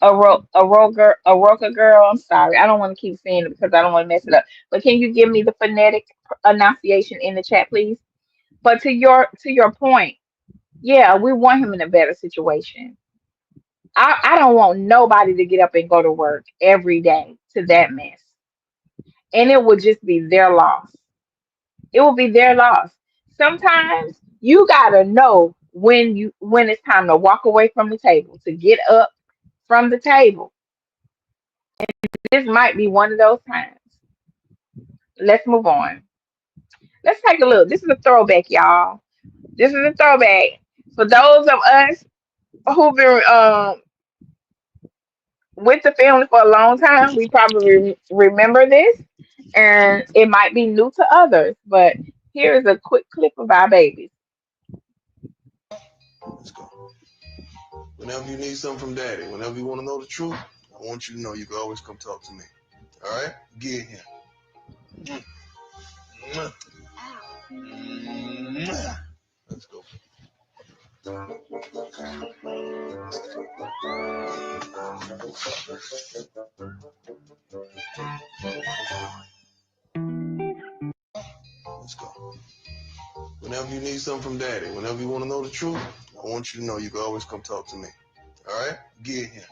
Aroka girl. I'm sorry, I don't want to keep saying it because I don't want to mess it up. But can you give me the phonetic pronunciation in the chat, please? But to your point, yeah, we want him in a better situation. I don't want nobody to get up and go to work every day to that mess. And it would just be their loss. It will be their loss. Sometimes you gotta know when it's time to walk away from the table, to get up from the table. This might be one of those times. Let's move on. Let's take a look. This is a throwback, y'all. This is a throwback. For those of us who've been with the family for a long time, we probably remember this, and it might be new to others. But here's a quick clip of our babies. Let's go. Whenever you need something from daddy, whenever you want to know the truth, I want you to know you can always come talk to me. All right? Get here. Let's go. Let's go. Whenever you need something from daddy, whenever you want to know the truth, I want you to know you can always come talk to me. All right? Get here.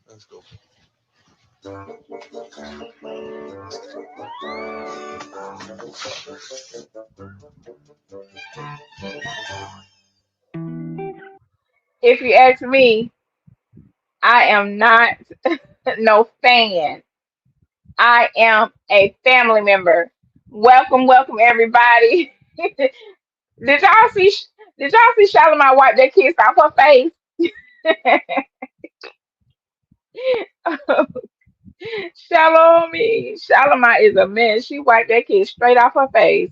Let's go. If you ask me, I am not no fan. I am a family member. Welcome, welcome everybody. Did y'all see? Did y'all see Shalimar wipe that kiss off her face? Shalimar is a mess. She wiped that kiss straight off her face.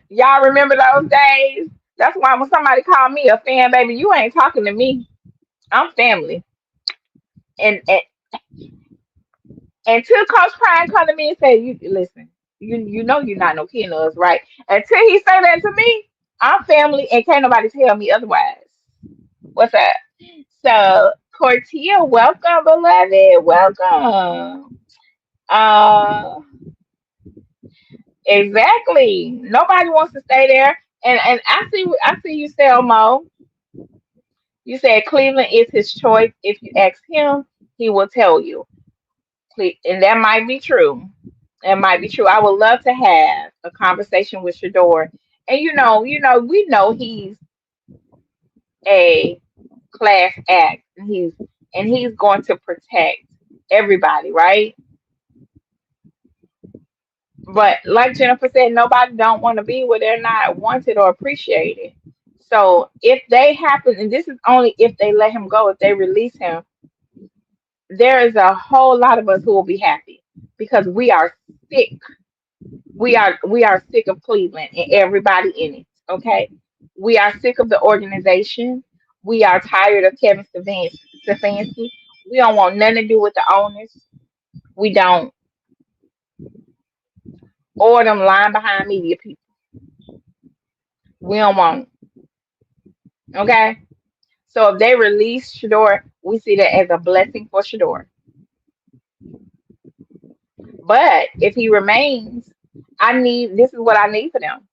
Y'all remember those days? That's why when somebody called me a fan, baby, you ain't talking to me. I'm family. And until Coach Prime come to me and say, "You listen, you know you're not no kin of us, right?" Until he say that to me, I'm family, and can't nobody tell me otherwise. What's up? So, Cortia, welcome, beloved, welcome. Uh, exactly. Nobody wants to stay there, and I see you, Selmo. You said Cleveland is his choice. If you ask him, he will tell you. And that might be true. That might be true. I would love to have a conversation with Shedeur. And we know he's a class act, and he's going to protect everybody, right? But like Jennifer said, nobody don't want to be where they're not wanted or appreciated. So if they happen, and this is only if they let him go, if they release him, there is a whole lot of us who will be happy because we are sick. We are sick of Cleveland and everybody in it. Okay, we are sick of the organization. We are tired of Kevin Stefanski. We don't want nothing to do with the owners. We don't, or them lying behind media people. We don't want it. Okay, so if they release Shedeur, we see that as a blessing for Shedeur. But if he remains, this is what I need for them.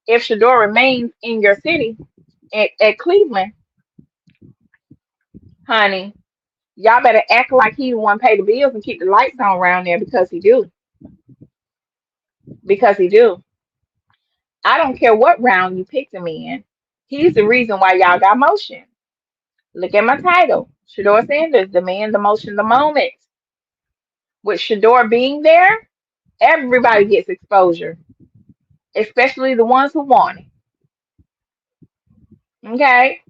If Shedeur remains in your city at Cleveland, honey, Y'all better act like he the one pay the bills and keep the lights on around there because he do. Because he do. I don't care what round you picked him in. He's the reason why y'all got motion. Look at my title. Shedeur Sanders, the man, the motion, the moment. With Shedeur being there, everybody gets exposure, especially the ones who want it. Okay?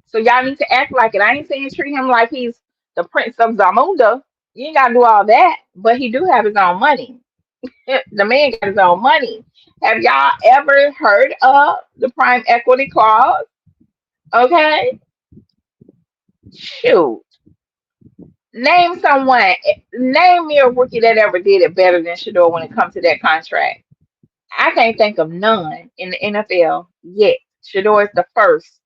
So y'all need to act like it. I ain't saying treat him like he's the Prince of Zamunda. You ain't gotta do all that. But he do have his own money. The man got his own money. Have y'all ever heard of the prime equity clause? Okay? Shoot. Name someone. Name me a rookie that ever did it better than Shedeur when it comes to that contract. I can't think of none in the NFL yet. Shedeur is the first.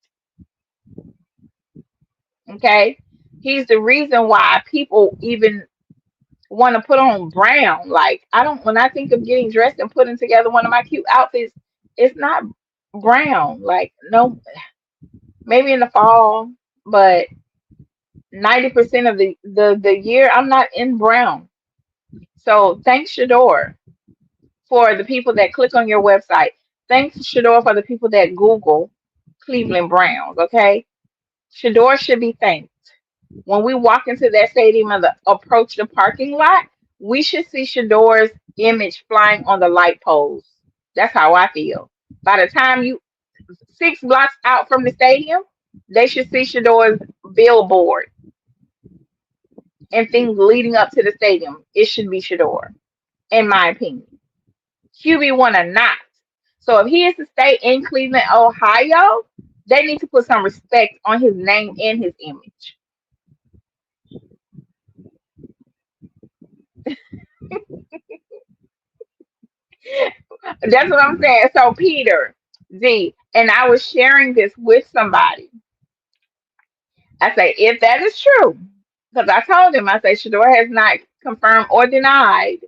Okay? He's the reason why people even want to put on brown. Like, when I think of getting dressed and putting together one of my cute outfits, it's not brown. Like, no, maybe in the fall, but 90% of the year I'm not in brown. So thanks, Shedeur, for the people that click on your website. Thanks, Shedeur, for the people that Google Cleveland Browns. Okay, Shedeur should be thanked. When we walk into that stadium and approach the parking lot, we should see Shedeur's image flying on the light poles. That's how I feel. By the time you 6 blocks out from the stadium, they should see Shedeur's billboard and things leading up to the stadium. It should be Shedeur, in my opinion. QB1 or not. So if he is to stay in Cleveland, Ohio, they need to put some respect on his name and his image. That's what I'm saying. So Peter Z, and I was sharing this with somebody. I say, if that is true, because I told him, I say, Shedeur has not confirmed or denied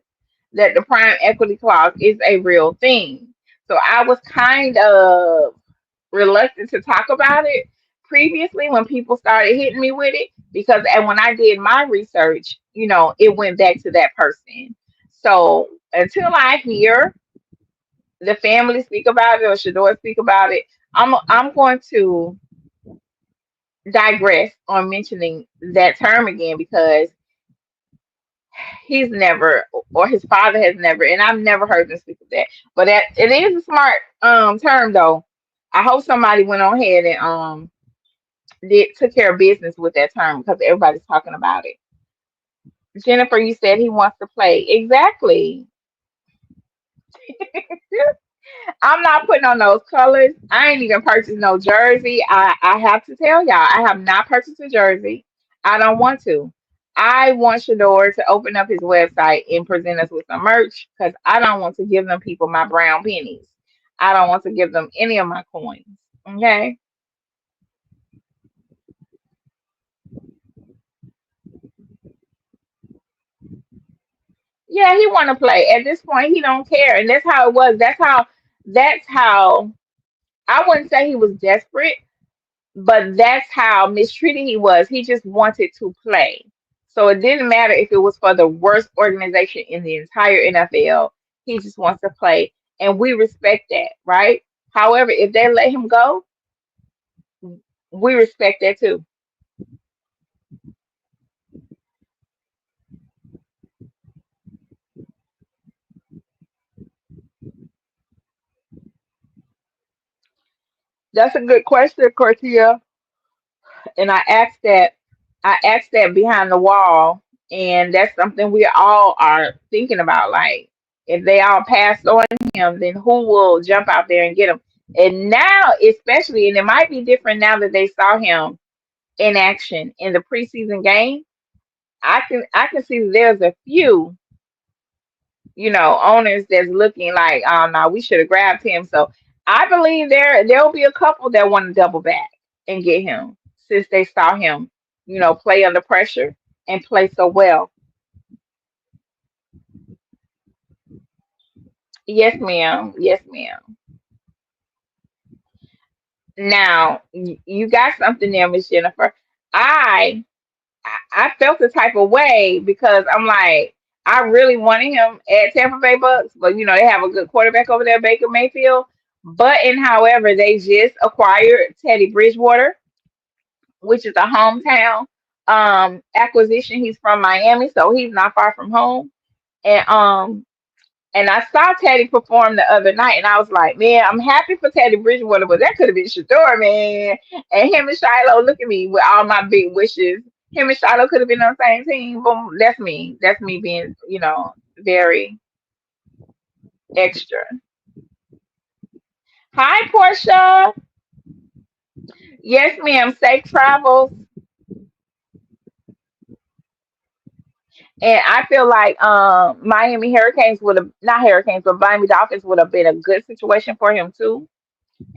that the prime equity clause is a real thing. So I was kind of reluctant to talk about it previously when people started hitting me with it, because and when I did my research, it went back to that person. So until I hear the family speak about it or Shedeur speak about it, I'm going to digress on mentioning that term again, because he's never, or his father has never, and I've never heard them speak of that. But that it is a smart term though. I hope somebody went on ahead and took care of business with that term, because everybody's talking about it. Jennifer, you said he wants to play. Exactly. I'm not putting on those colors. I ain't even purchased no jersey. I have to tell y'all, I have not purchased a jersey. I don't want to. I want Shedeur to open up his website and present us with some merch, because I don't want to give them people my brown pennies. I don't want to give them any of my coins. Okay? Yeah, he want to play. At this point, he don't care, and that's how it was. That's how I wouldn't say he was desperate, but that's how mistreated he was. He just wanted to play. So it didn't matter if it was for the worst organization in the entire NFL. He just wants to play. And we respect that, right? However, if they let him go, we respect that too. That's a good question, Cortia. And I asked that behind the wall, and that's something we all are thinking about. Like, if they all passed on him, then who will jump out there and get him? And now, especially, and it might be different now that they saw him in action in the preseason game. I can see that there's a few, owners that's looking like, oh no, we should have grabbed him. So I believe there'll be a couple that want to double back and get him, since they saw him, play under pressure and play so well. Yes, ma'am. Yes, ma'am. Now you got something there, Miss Jennifer. I I felt the type of way because I'm like, I really wanted him at Tampa Bay Bucks, but they have a good quarterback over there, Baker Mayfield. But however, they just acquired Teddy Bridgewater, which is a hometown acquisition. He's from Miami, so he's not far from home. And I saw Teddy perform the other night, and I was like, man, I'm happy for Teddy Bridgewater, but that could have been Shedeur, man. And him and Shiloh, look at me with all my big wishes. Him and Shiloh could have been on the same team. Boom, that's me. That's me being, very extra. Hi, Portia. Yes, ma'am. Safe travels. And I feel like Miami Hurricanes would have not Hurricanes, but Miami Dolphins would have been a good situation for him too.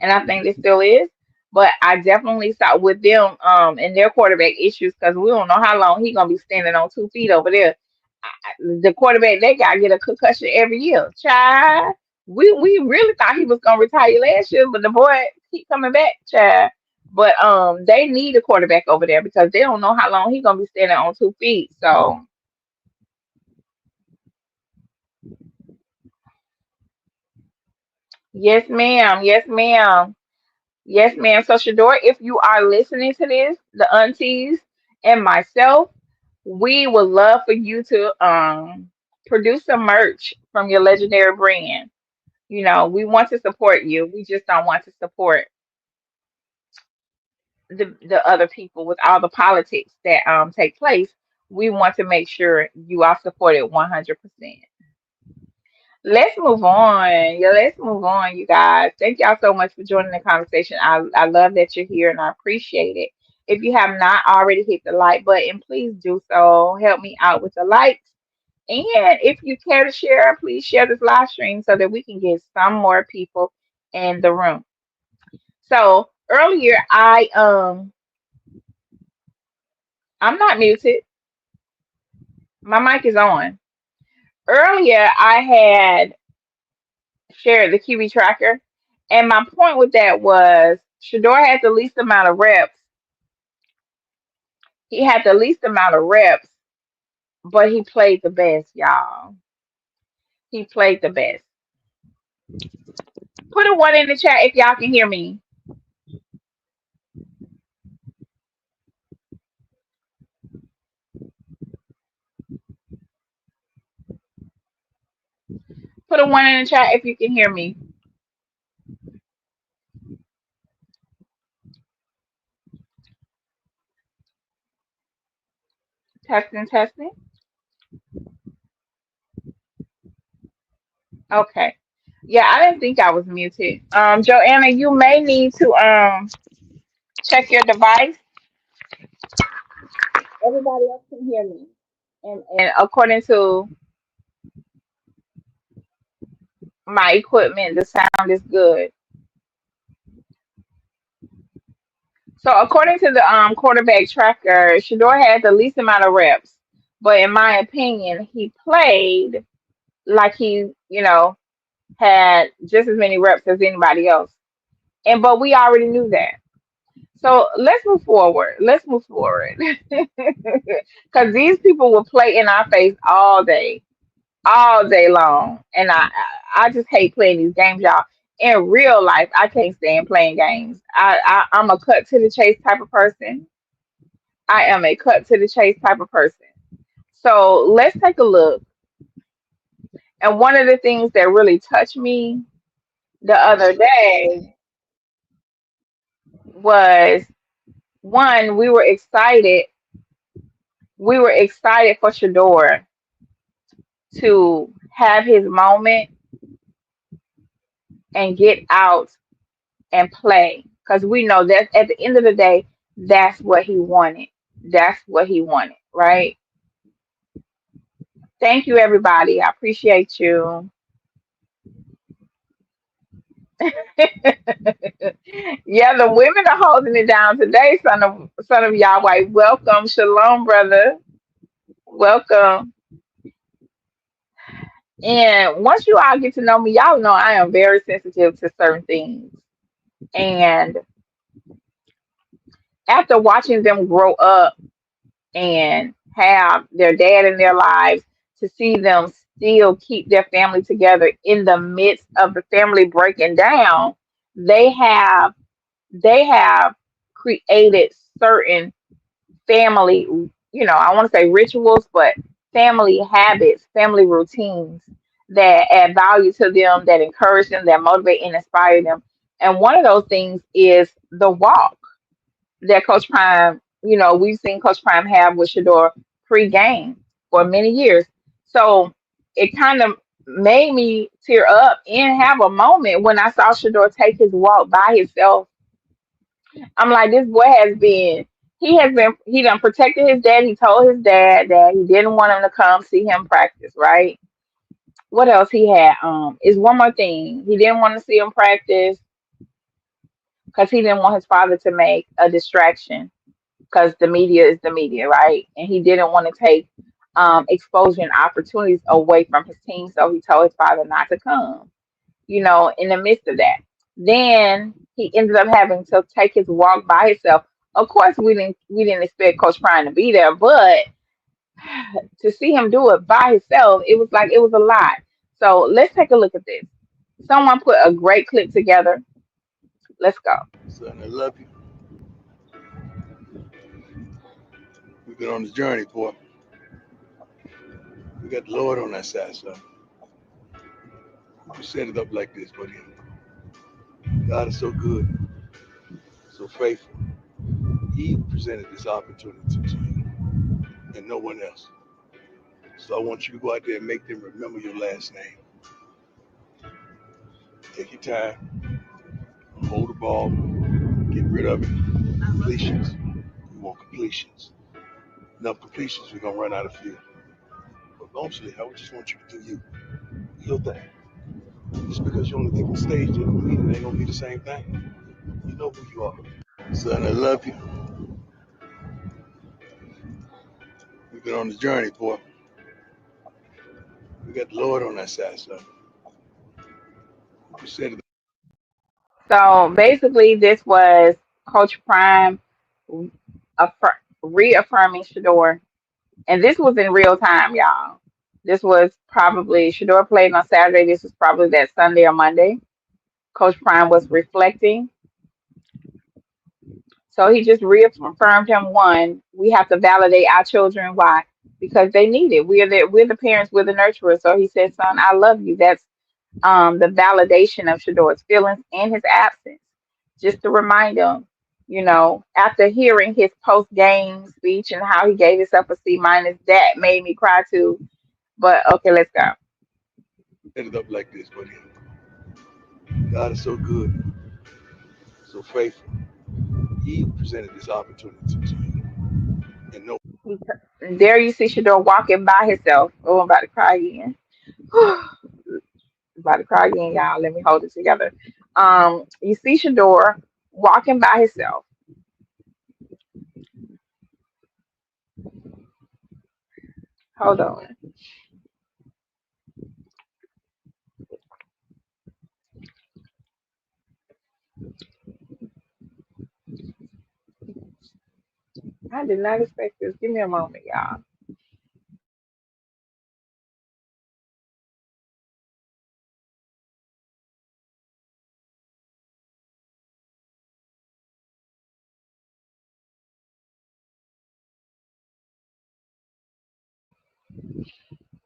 And I think it still is. But I definitely saw with them and their quarterback issues because we don't know how long he's gonna be standing on 2 feet over there. The quarterback they got get a concussion every year. Child, we really thought he was gonna retire last year, but the boy keep coming back, child. But they need a quarterback over there because they don't know how long he's gonna be standing on 2 feet. So yes, ma'am. Yes, ma'am. Yes, ma'am. So, Shador, if you are listening to this, the aunties and myself, we would love for you to produce some merch from your legendary brand. We want to support you. We just don't want to support the other people with all the politics that take place. We want to make sure you are supported 100%. Let's move on. Yeah, let's move on, you guys. Thank y'all so much for joining the conversation. I love that you're here and I appreciate it. If you have not already hit the like button, please do so. Help me out with the likes. And if you care to share, please share this live stream so that we can get some more people in the room. So earlier I'm not muted. My mic is on. Earlier I had shared the QB tracker. And my point with that was Shador had the least amount of reps. He had the least amount of reps, but he played the best, y'all. He played the best. Put a 1 in the chat if y'all can hear me. Put a 1 in the chat if you can hear me. Testing, testing. Okay. Yeah, I didn't think I was muted. Joanna, you may need to check your device. Everybody else can hear me. And according to my equipment, the sound is good. So according to the quarterback tracker, Shador had the least amount of reps, but in my opinion, he played like he, had just as many reps as anybody else. But we already knew that. So let's move forward. Let's move forward. Because these people will play in our face all day long. And I just hate playing these games, y'all. In real life, I can't stand playing games. I'm a cut to the chase type of person. I am a cut to the chase type of person. So let's take a look. And one of the things that really touched me the other day was one, we were excited. We were excited for Shador to have his moment and get out and play. Because we know that at the end of the day, that's what he wanted. That's what he wanted, right? Thank you, everybody. I appreciate you. Yeah, the women are holding it down today, son of Yahweh. Welcome. Shalom, brother. Welcome. And once you all get to know me, y'all know I am very sensitive to certain things. And after watching them grow up and have their dad in their lives, to see them still keep their family together in the midst of the family breaking down. They have they have created certain family, I want to say rituals, but family habits, family routines that add value to them, that encourage them, that motivate and inspire them. And one of those things is the walk that Coach Prime, we've seen Coach Prime have with Shedeur pre-game for many years. So it kind of made me tear up and have a moment when I saw Shedeur take his walk by himself. I'm like, this boy he done protected his dad. He told his dad that he didn't want him to come see him practice, right? What else he had? Is one more thing. He didn't want to see him practice because he didn't want his father to make a distraction, because the media is the media, right? And he didn't want to take exposure and opportunities away from his team. So he told his father not to come, in the midst of that. Then he ended up having to take his walk by himself. Of course, we didn't expect Coach Prime to be there, but to see him do it by himself, it was a lot. So let's take a look at this. Someone put a great clip together. Let's go. Son, I love you. We've been on this journey, boy. We got the Lord on our side, son. We set it up like this, buddy. God is so good, so faithful. He presented this opportunity to you and no one else. So I want you to go out there and make them remember your last name. Take your time, hold the ball, get rid of it. Completions. We want completions. Enough completions, we're gonna run out of field. But mostly, I just want you to do you. Your thing. Just because you only take the stage doesn't mean it ain't gonna be the same thing. You know who you are. Son, I love you. We've been on this journey, boy. We got the Lord on our side, son. We said it. So basically, this was Coach Prime reaffirming Shedeur, and this was in real time, y'all. This was probably Shedeur played on Saturday. This was probably that Sunday or Monday. Coach Prime was reflecting, so he just reaffirmed him. One, we have to validate our children. Why? Because they need it. We're the parents, we're the nurturers. So he said, "Son, I love you." That's the validation of Shedeur's feelings in his absence. Just to remind him, after hearing his post game speech and how he gave himself a C minus, that made me cry too. But okay, let's go. Set it up like this, buddy. God is so good, so faithful. He presented this opportunity to you and no. There you see Shedeur walking by himself. Oh, I'm about to cry again. About to cry again, y'all. Let me hold it together. You see Shedeur walking by himself. Hold on. I did not expect this. Give me a moment, y'all.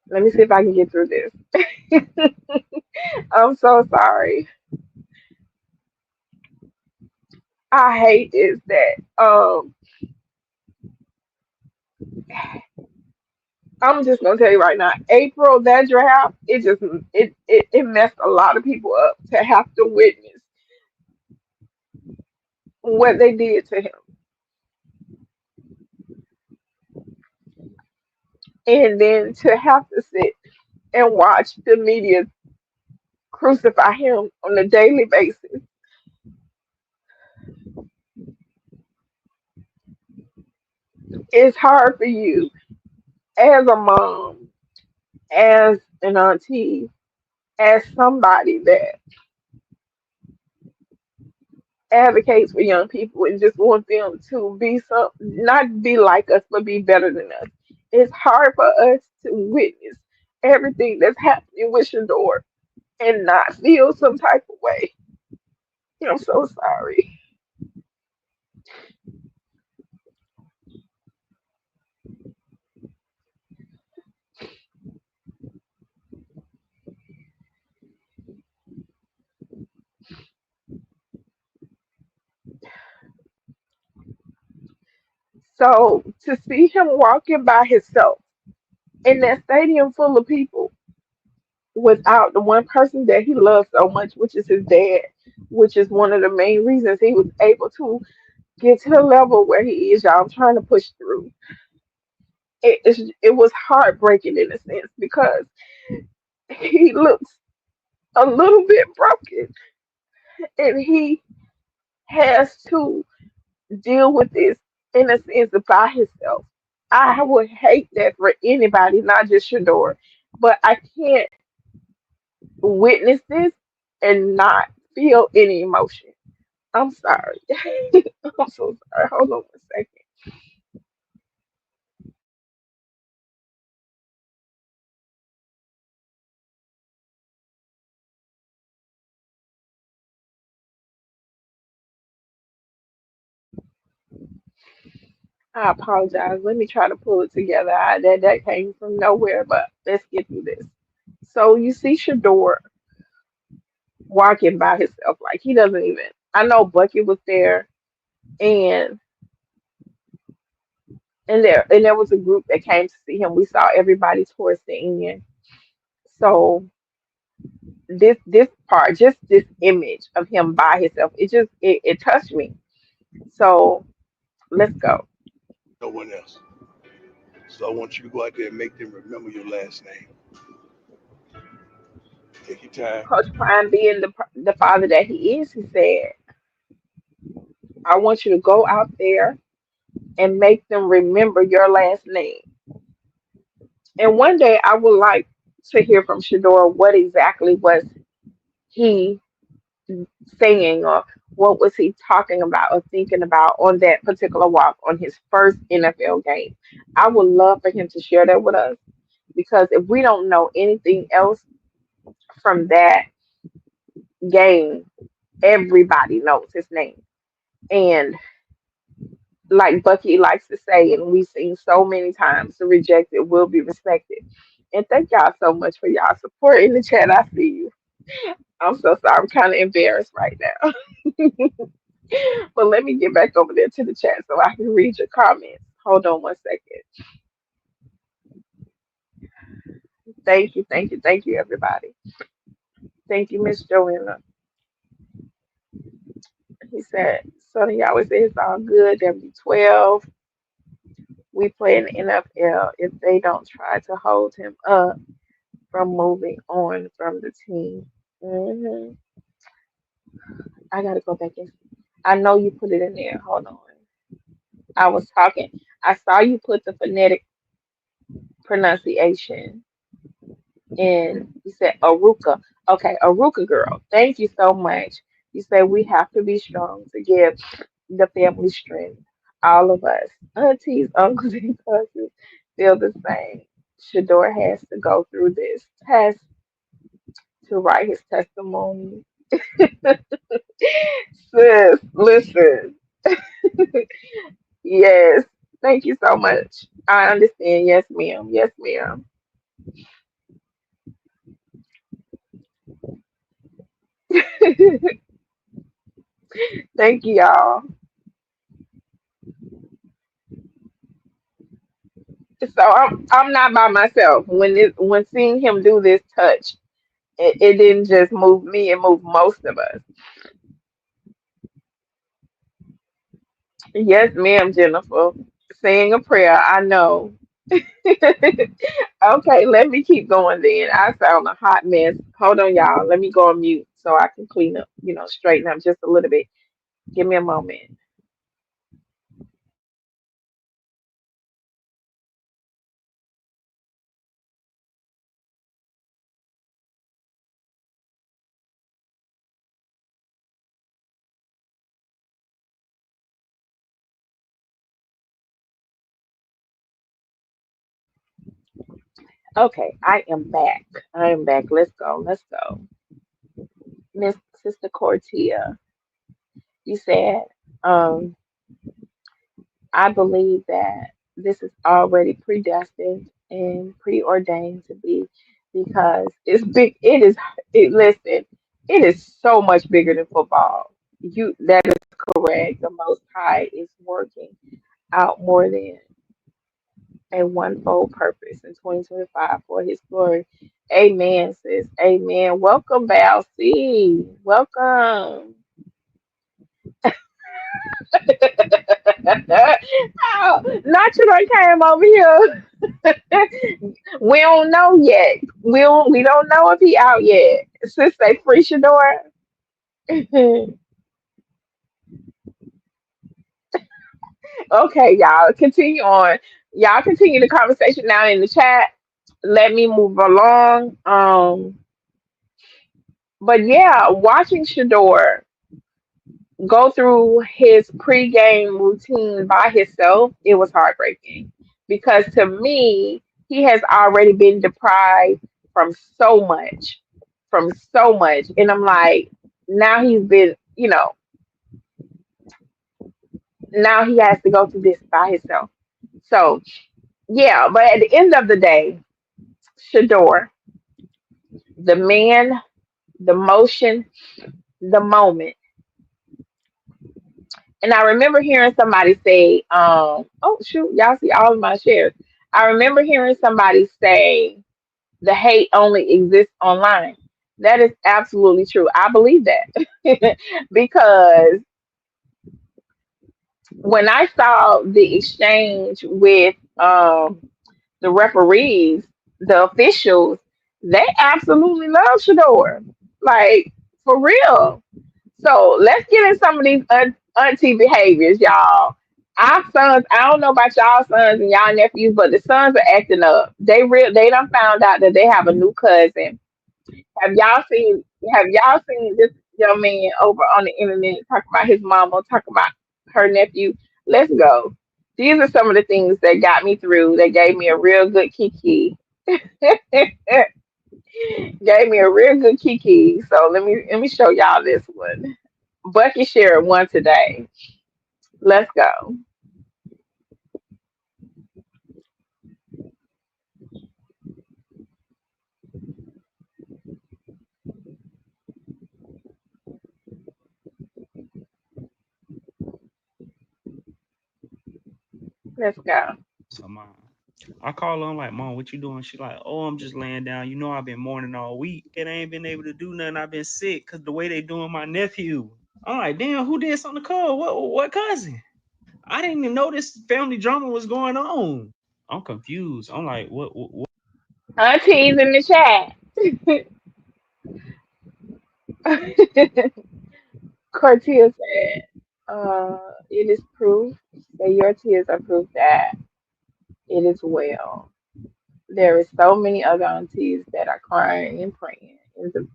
Let me see if I can get through this. I'm so sorry. I hate is that I'm just gonna tell you right now, April, that draft, it messed a lot of people up to have to witness what they did to him. And then to have to sit and watch the media crucify him on a daily basis. It's hard for you as a mom, as an auntie, as somebody that advocates for young people and just want them to be not be like us, but be better than us. It's hard for us to witness everything that's happening with Shedeur and not feel some type of way. I'm so sorry. So to see him walking by himself in that stadium full of people without the one person that he loves so much, which is his dad, which is one of the main reasons he was able to get to the level where he is, y'all. I'm trying to push through. It was heartbreaking in a sense because he looks a little bit broken and he has to deal with this in a sense by himself. I would hate that for anybody, not just Shador, but I can't witness this and not feel any emotion. I'm sorry. I'm so sorry. Hold on 1 second. I apologize. Let me try to pull it together. That came from nowhere, but let's get through this. So you see Shador walking by himself, like he doesn't even. I know Bucket was there, and there was a group that came to see him. We saw everybody towards the end. So this part, just this image of him by himself, it touched me. So let's go. No one else. So I want you to go out there and make them remember your last name. Take your time. Coach Prime being the father that he is, he said, I want you to go out there and make them remember your last name. And one day I would like to hear from Shador what exactly was he saying or what was he talking about or thinking about on that particular walk on his first NFL game. I would love for him to share that with us because if we don't know anything else from that game, everybody knows his name. And like Bucky likes to say, and we've seen so many times, the rejected will be respected. And thank y'all so much for y'all support in the chat. I see you. I'm so sorry. I'm kind of embarrassed right now. But let me get back over there to the chat so I can read your comments. Hold on 1 second. Thank you, everybody. Thank you, Miss Joanna. He said, Sonny always says it's all good. There'll be 12. We play in the NFL if they don't try to hold him up from moving on from the team. hmm I gotta go back in. I know you put it in there. Hold on. I was talking. I saw you put the phonetic pronunciation and you said Aruka. Okay, Aruka girl. Thank you so much. You say we have to be strong to give the family strength. All of us, aunties, uncles, and cousins, feel the same. Shador has to go through this test to write his testimony. Sis, listen. Yes, thank you so much. I understand. Yes, ma'am. Yes, ma'am. Thank you, y'all. So I'm not by myself. When seeing him do this touch, it didn't just move me, it moved most of us. Yes, ma'am, Jennifer. Saying a prayer, I know. Okay, let me keep going then. I sound a hot mess. Hold on, y'all. Let me go on mute so I can clean up, straighten up just a little bit. Give me a moment. Okay, I am back. I am back. Let's go. Let's go. Miss Sister Cortia, you said, um, I believe that this is already predestined and preordained to be because it's big. Listen, it is so much bigger than football. That is correct. The Most High is working out more than a onefold purpose in 2025 for His glory. Amen, sis. Amen. Welcome, Val C. Welcome. Oh, not you done came over here. We don't know yet. We don't know if he out yet. Sis say free Shedeur. Okay, y'all. Continue on. Y'all continue the conversation now in the chat. Let me move along. But yeah, watching Shedeur go through his pregame routine by himself, it was heartbreaking. Because to me, he has already been deprived from so much, from so much. And I'm like, now he's been, now he has to go through this by himself. So, yeah, but at the end of the day, Shedeur, the man, the motion, the moment. And I remember hearing somebody say, oh shoot, y'all see all of my shares. I remember hearing somebody say the hate only exists online. That is absolutely true. I believe that because when I saw the exchange with the referees, the officials, they absolutely love Shador. Like, for real. So let's get in some of these auntie behaviors, y'all. Our sons, I don't know about y'all sons and y'all nephews, but the sons are acting up. They done found out that they have a new cousin. Have y'all seen have y'all seen this young man over on the internet talk about his mama, talk about her nephew? Let's go. These are some of the things that got me through. They gave me a real good kiki. Gave me a real good kiki. So let me show y'all this one. Bucky shared one today. Let's go. Let's go. So I call her, I'm like, Mom, what you doing? She like, oh, I'm just laying down. You know, I've been mourning all week and I ain't been able to do nothing. I've been sick because the way they doing my nephew. I'm like, damn, who did this on the call? What cousin? I didn't even know this family drama was going on. I'm confused. I'm like, what? Auntie's in the chat. Cortia said, it is proof that your tears are proof that it is well. There is so many other aunties that are crying and praying in the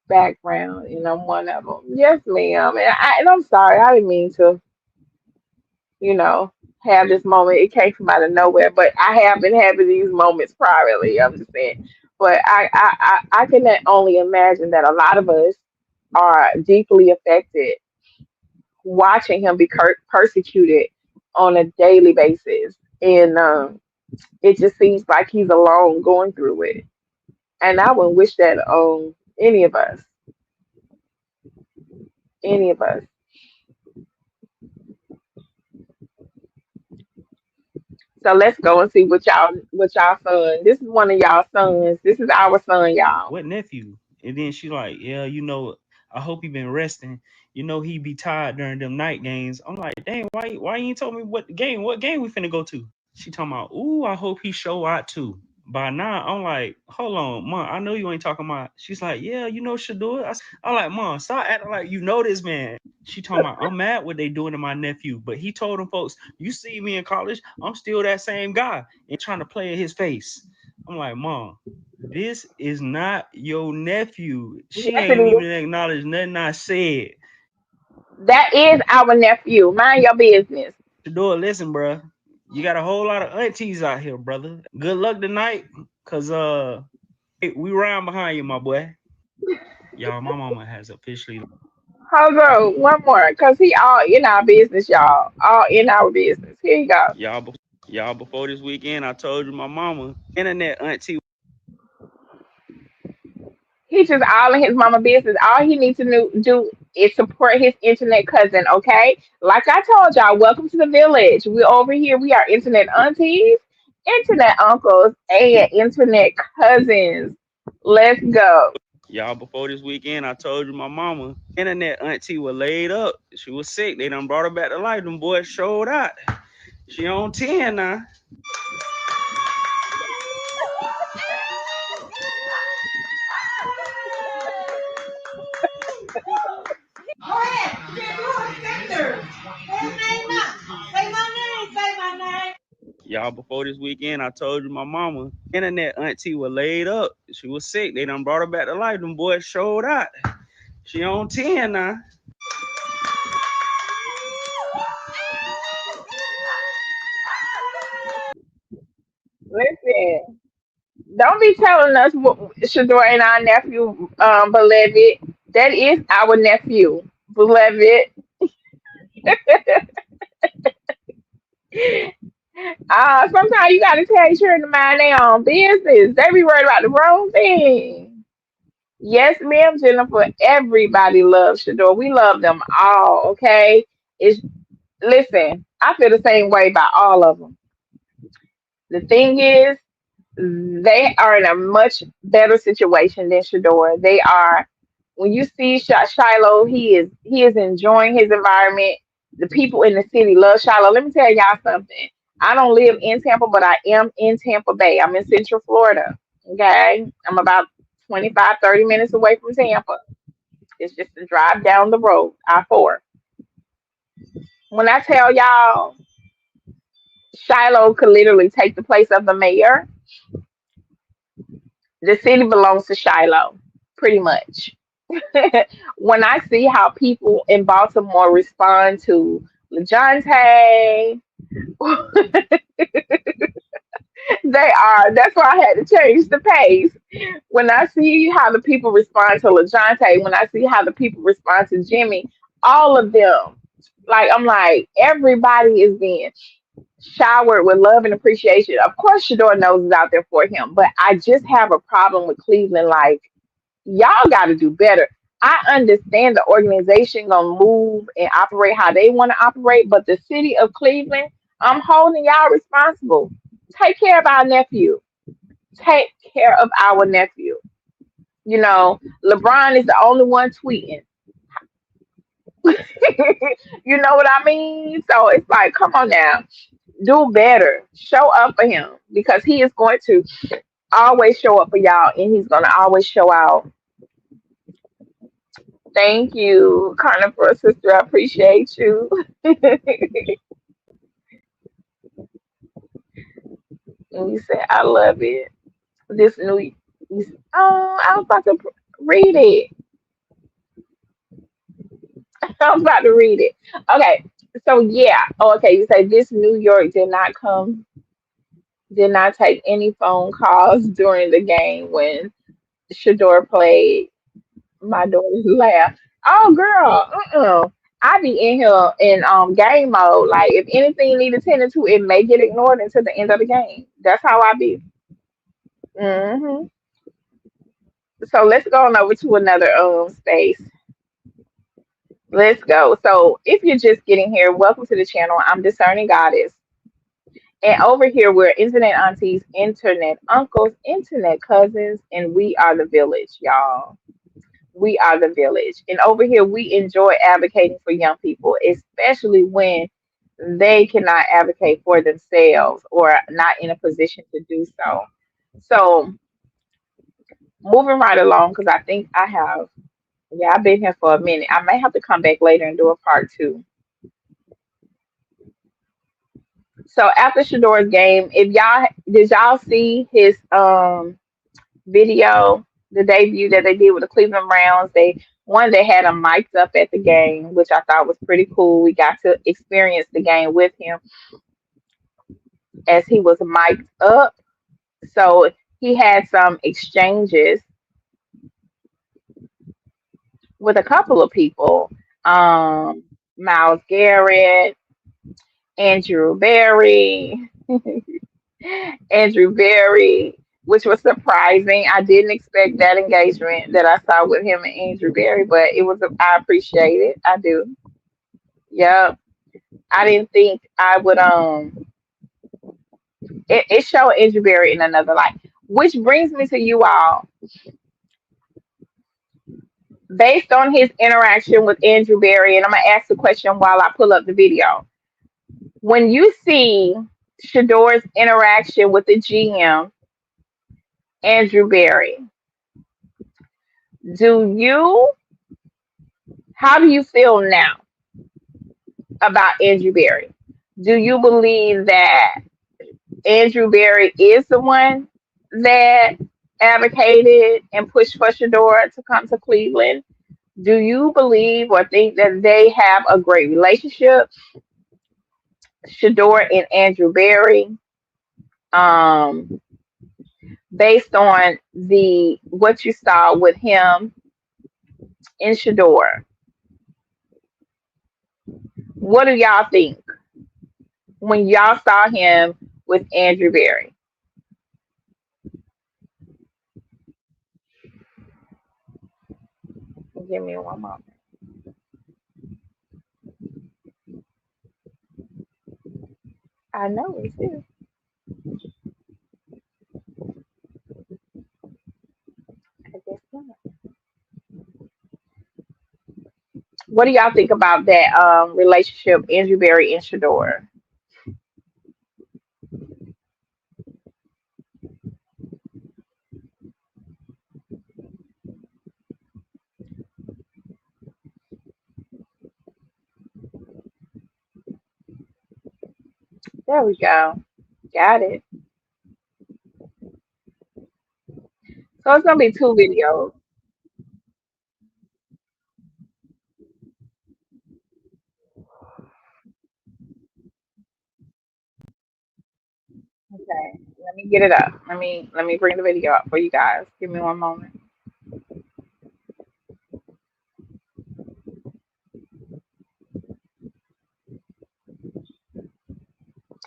background, and I'm one of them. Yes, ma'am. And I'm sorry, I didn't mean to, you know, have this moment. It came from out of nowhere, but I have been having these moments privately. I'm just saying. But I can only imagine that a lot of us are deeply affected watching him be persecuted on a daily basis. And it just seems like he's alone going through it. And I wouldn't wish that on any of us. Any of us. So let's go and see what y'all son. This is one of y'all sons. This is our son, y'all. What nephew? And then she like, yeah, you know, I hope he been resting. You know, he be tired during them night games. I'm like, dang, why you ain't told me what game we finna go to? She talking about, ooh, I hope he show out too. By now, I'm like, hold on, Mom, I know you ain't talking about. She's like, yeah, you know, should do it. I'm like, Mom, stop acting like you know this man. She talking about, I'm mad what they doing to my nephew, but he told them folks, you see me in college, I'm still that same guy and trying to play in his face. I'm like, Mom, this is not your nephew. She Yes, it ain't is. even acknowledged nothing I said. That is our nephew. Mind your business. Shedeur, listen, bro. You got a whole lot of aunties out here, brother. Good luck tonight. Cause we ran behind you, my boy. Y'all, my mama has officially. Hold on, one more, cause he all in our business, y'all. All in our business. Here you go. Y'all, before this weekend, I told you my mama, internet auntie. He just all in his mama business. All he needs to do is support his internet cousin, okay? Like I told y'all, welcome to the village. We're over here. We are internet aunties, internet uncles, and internet cousins. Let's go. Y'all, before this weekend, I told you my mama, internet auntie was laid up. She was sick. They done brought her back to life. Them boys showed out. She on 10 now. Go ahead. Shedeur Sanders. His name up. Say my name. Say my name. Y'all, before this weekend, I told you my mama, internet auntie was laid up. She was sick. They done brought her back to life. Them boys showed out. She on 10 now. Listen, don't be telling us what Shedeur and our nephew, beloved. That is our nephew, beloved. Sometimes you gotta tell your children to mind their own business. They be worried about the wrong thing. Yes, ma'am, Jennifer. Everybody loves Shedeur. We love them all. Okay. It's Listen. I feel the same way about all of them. The thing is, they are in a much better situation than Shedeur. They are. When you see Shiloh, he is enjoying his environment. The people in the city love Shiloh. Let me tell y'all something. I don't live in Tampa, but I am in Tampa Bay. I'm in Central Florida. Okay, I'm about 25, 30 minutes away from Tampa. It's just a drive down the road, I-4. When I tell y'all, Shiloh could literally take the place of the mayor. The city belongs to Shiloh, pretty much. When I see how people in Baltimore respond to LeJohntay, that's why I had to change the pace. When I see how the people respond to LeJohntay, when I see how the people respond to Jimmy, all of them, like, I'm like, everybody is being showered with love and appreciation. Of course, Shedeur knows is out there for him, but I just have a problem with Cleveland. Like, y'all got to do better. I understand the organization gonna move and operate how they want to operate, but the city of Cleveland, I'm holding y'all responsible. Take care of our nephew. Take care of our nephew. You know, LeBron is the only one tweeting. You know what I mean? So it's like, come on now, do better. Show up for him because he is going to always show up for y'all, and he's gonna always show out. Thank you, Carnival sister. I appreciate you. And you said, I love it. This new, I was about to read it. I was about to read it. Okay. So, yeah. Oh, okay. You say this New York did not take any phone calls during the game when Shedeur played. My daughter laughed. Oh, girl. I be in here in game mode. Like, if anything need attended to, it may get ignored until the end of the game. That's how I be. hmm So let's go on over to another space. Let's go. So if you're just getting here, welcome to the channel. I'm Discerning Goddess. And over here, we're internet aunties, internet uncles, internet cousins, and we are the village, y'all. We are the village. And over here, we enjoy advocating for young people, especially when they cannot advocate for themselves or not in a position to do so. So moving right along, because I think I've been here for a minute. I may have to come back later and do a part 2. So after Shedeur's game, if y'all see his video, the debut that they did with the Cleveland Browns? They had him mic'd up at the game, which I thought was pretty cool. We got to experience the game with him as he was mic'd up. So he had some exchanges with a couple of people, Miles Garrett, Andrew Berry, Andrew Berry, which was surprising. I didn't expect that engagement that I saw with him and Andrew Berry, but it was. I appreciate it. I do. Yeah, I didn't think I would. It showed Andrew Berry in another light, which brings me to you all. Based on his interaction with Andrew Berry, and I'm gonna ask the question while I pull up the video. When you see Shedeur's interaction with the GM, Andrew Berry, how do you feel now about Andrew Berry? Do you believe that Andrew Berry is the one that advocated and pushed for Shedeur to come to Cleveland? Do you believe or think that they have a great relationship, Shedeur and Andrew Berry? Based on what you saw with him and Shedeur, what do y'all think when y'all saw him with Andrew Berry? Give me one moment. I know it's too. I guess not. What do y'all think about that relationship, Andrew Berry and Shedeur? There we go. Got it. So it's gonna be two videos. Okay, let me get it up. Let me bring the video up for you guys. Give me one moment.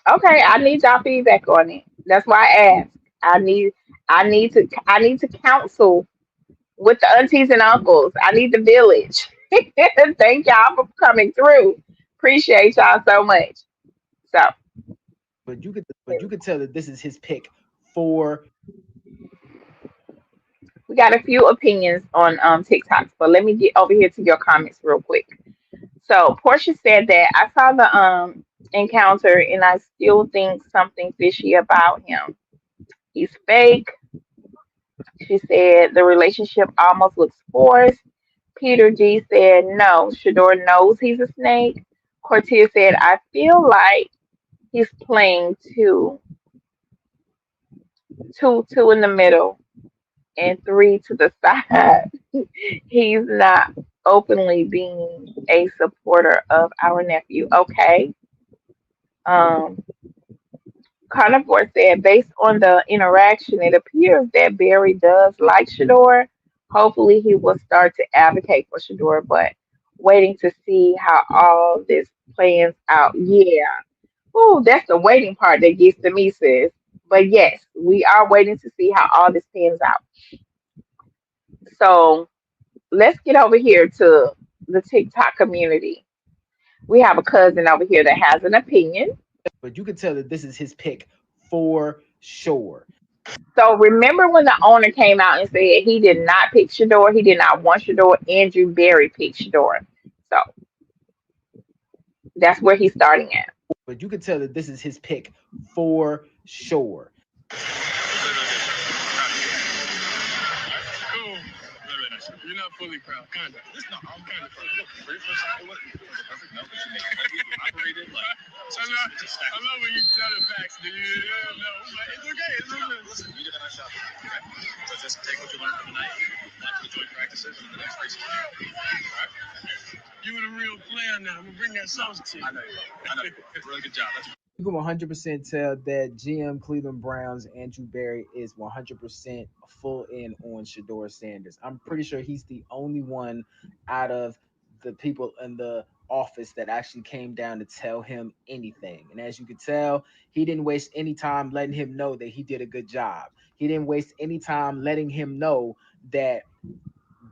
Okay, I need y'all feedback on it. That's why I asked. I need I need to counsel with the aunties and uncles. I need the village. Thank y'all for coming through. Appreciate y'all so much. So But you could tell that this is his pick for. we got a few opinions on TikTok, but let me get over here to your comments real quick. So Portia said that I saw the encounter and I still think something fishy about him. He's fake. She said the relationship almost looks forced. Peter G said no, Shedeur knows he's a snake. Cortia said I feel like he's playing two in the middle and three to the side. He's not openly being a supporter of our nephew. Okay. Um, Carnivore said, based on the interaction, it appears that Barry does like Shedeur. Hopefully, he will start to advocate for Shedeur, but waiting to see how all this plans out. Yeah. Oh, that's the waiting part that gets to me, sis. But yes, we are waiting to see how all this pans out. So let's get over here to the TikTok community. We have a cousin over here that has an opinion. But you could tell that this is his pick for sure. So remember when the owner came out and said he did not pick Shedeur, he did not want Shedeur, Andrew Berry picked Shedeur. So that's where he's starting at. But you could tell that this is his pick for sure. Cool. Very nice. You're not fully proud, kind of. Listen, I'm kind of proud. Look, for your first time, it was a perfect melt that you made. You operated like. I love when you tell the facts, dude. No, but it's okay. It's okay. Listen, you did a nice job. Okay? So just take what you learned from tonight, back to the joint practices, and the next race. All right? You were the real player now. I'm gonna bring that sauce to you. I know you will. I know you will. Really good job. That's You can 100% tell that GM Cleveland Browns Andrew Berry is 100% full in on Shedeur Sanders. I'm pretty sure he's the only one out of the people in the office that actually came down to tell him anything. And as you could tell, he didn't waste any time letting him know that he did a good job. He didn't waste any time letting him know that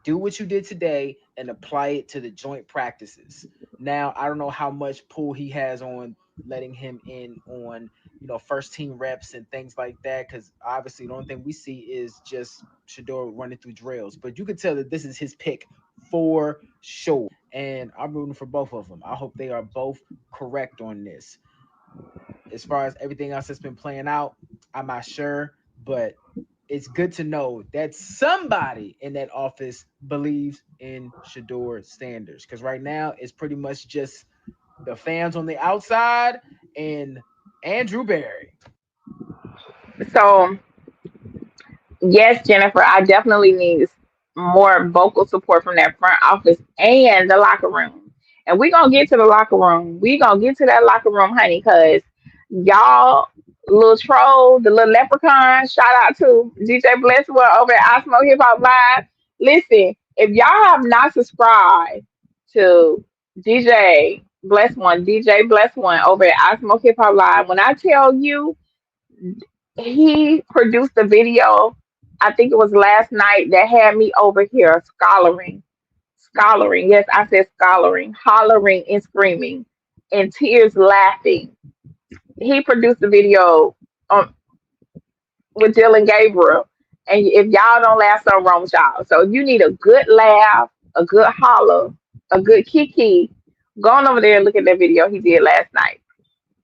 do what you did today and apply it to the joint practices. Now, I don't know how much pull he has on letting him in on, first team reps and things like that, because obviously the only thing we see is just Shedeur running through drills. But you could tell that this is his pick for sure. And I'm rooting for both of them. I hope they are both correct on this. As far as everything else that's been playing out, I'm not sure, but it's good to know that somebody in that office believes in Shedeur Sanders, because right now it's pretty much just the fans on the outside and Andrew Berry. So, yes, Jennifer, I definitely need more vocal support from that front office and the locker room. And we're going to get to the locker room. We're going to get to that locker room, honey, because y'all, little troll, the little leprechaun, shout out to DJ Blesswell over at Osmo Hip Hop Live. Listen, if y'all have not subscribed to DJ Bless One over at Osmo Hip Hop Live, when I tell you, he produced a video, I think it was last night, that had me over here scholaring. Yes, I said scholaring, hollering and screaming, and tears laughing. He produced a video with Dilion Gabriel. And if y'all don't laugh, something wrong with y'all. So if you need a good laugh, a good holler, a good kiki, go on over there and look at that video he did last night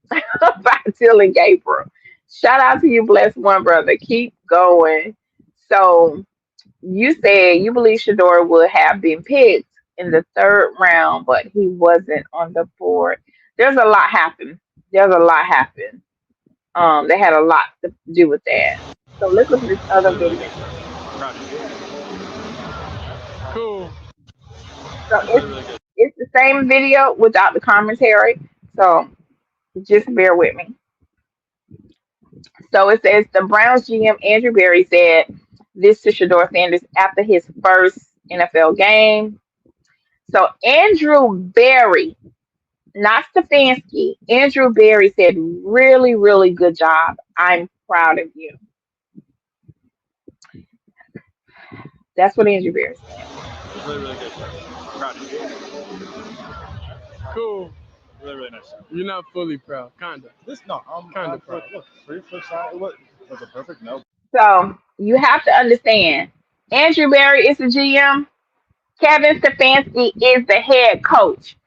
by Dilion Gabriel. Shout out to you, Bless One, brother. Keep going. So you said you believe Shedeur would have been picked in the third round, but he wasn't on the board. There's a lot happened. They had a lot to do with that. So let's look at this other video. Cool. So it's the same video without the commentary. So just bear with me. So it says the Browns GM Andrew Berry said this to Shedeur Sanders after his first NFL game. So Andrew Berry, not Stefanski, Andrew Berry said, really, really good job. I'm proud of you. That's what Andrew Berry said. Really, really good. Proud of you. Cool. Really, really nice. You're not fully proud, kinda. I'm kinda proud. Look, for your first side, it was a perfect no. So you have to understand, Andrew Berry is the GM. Kevin Stefanski is the head coach.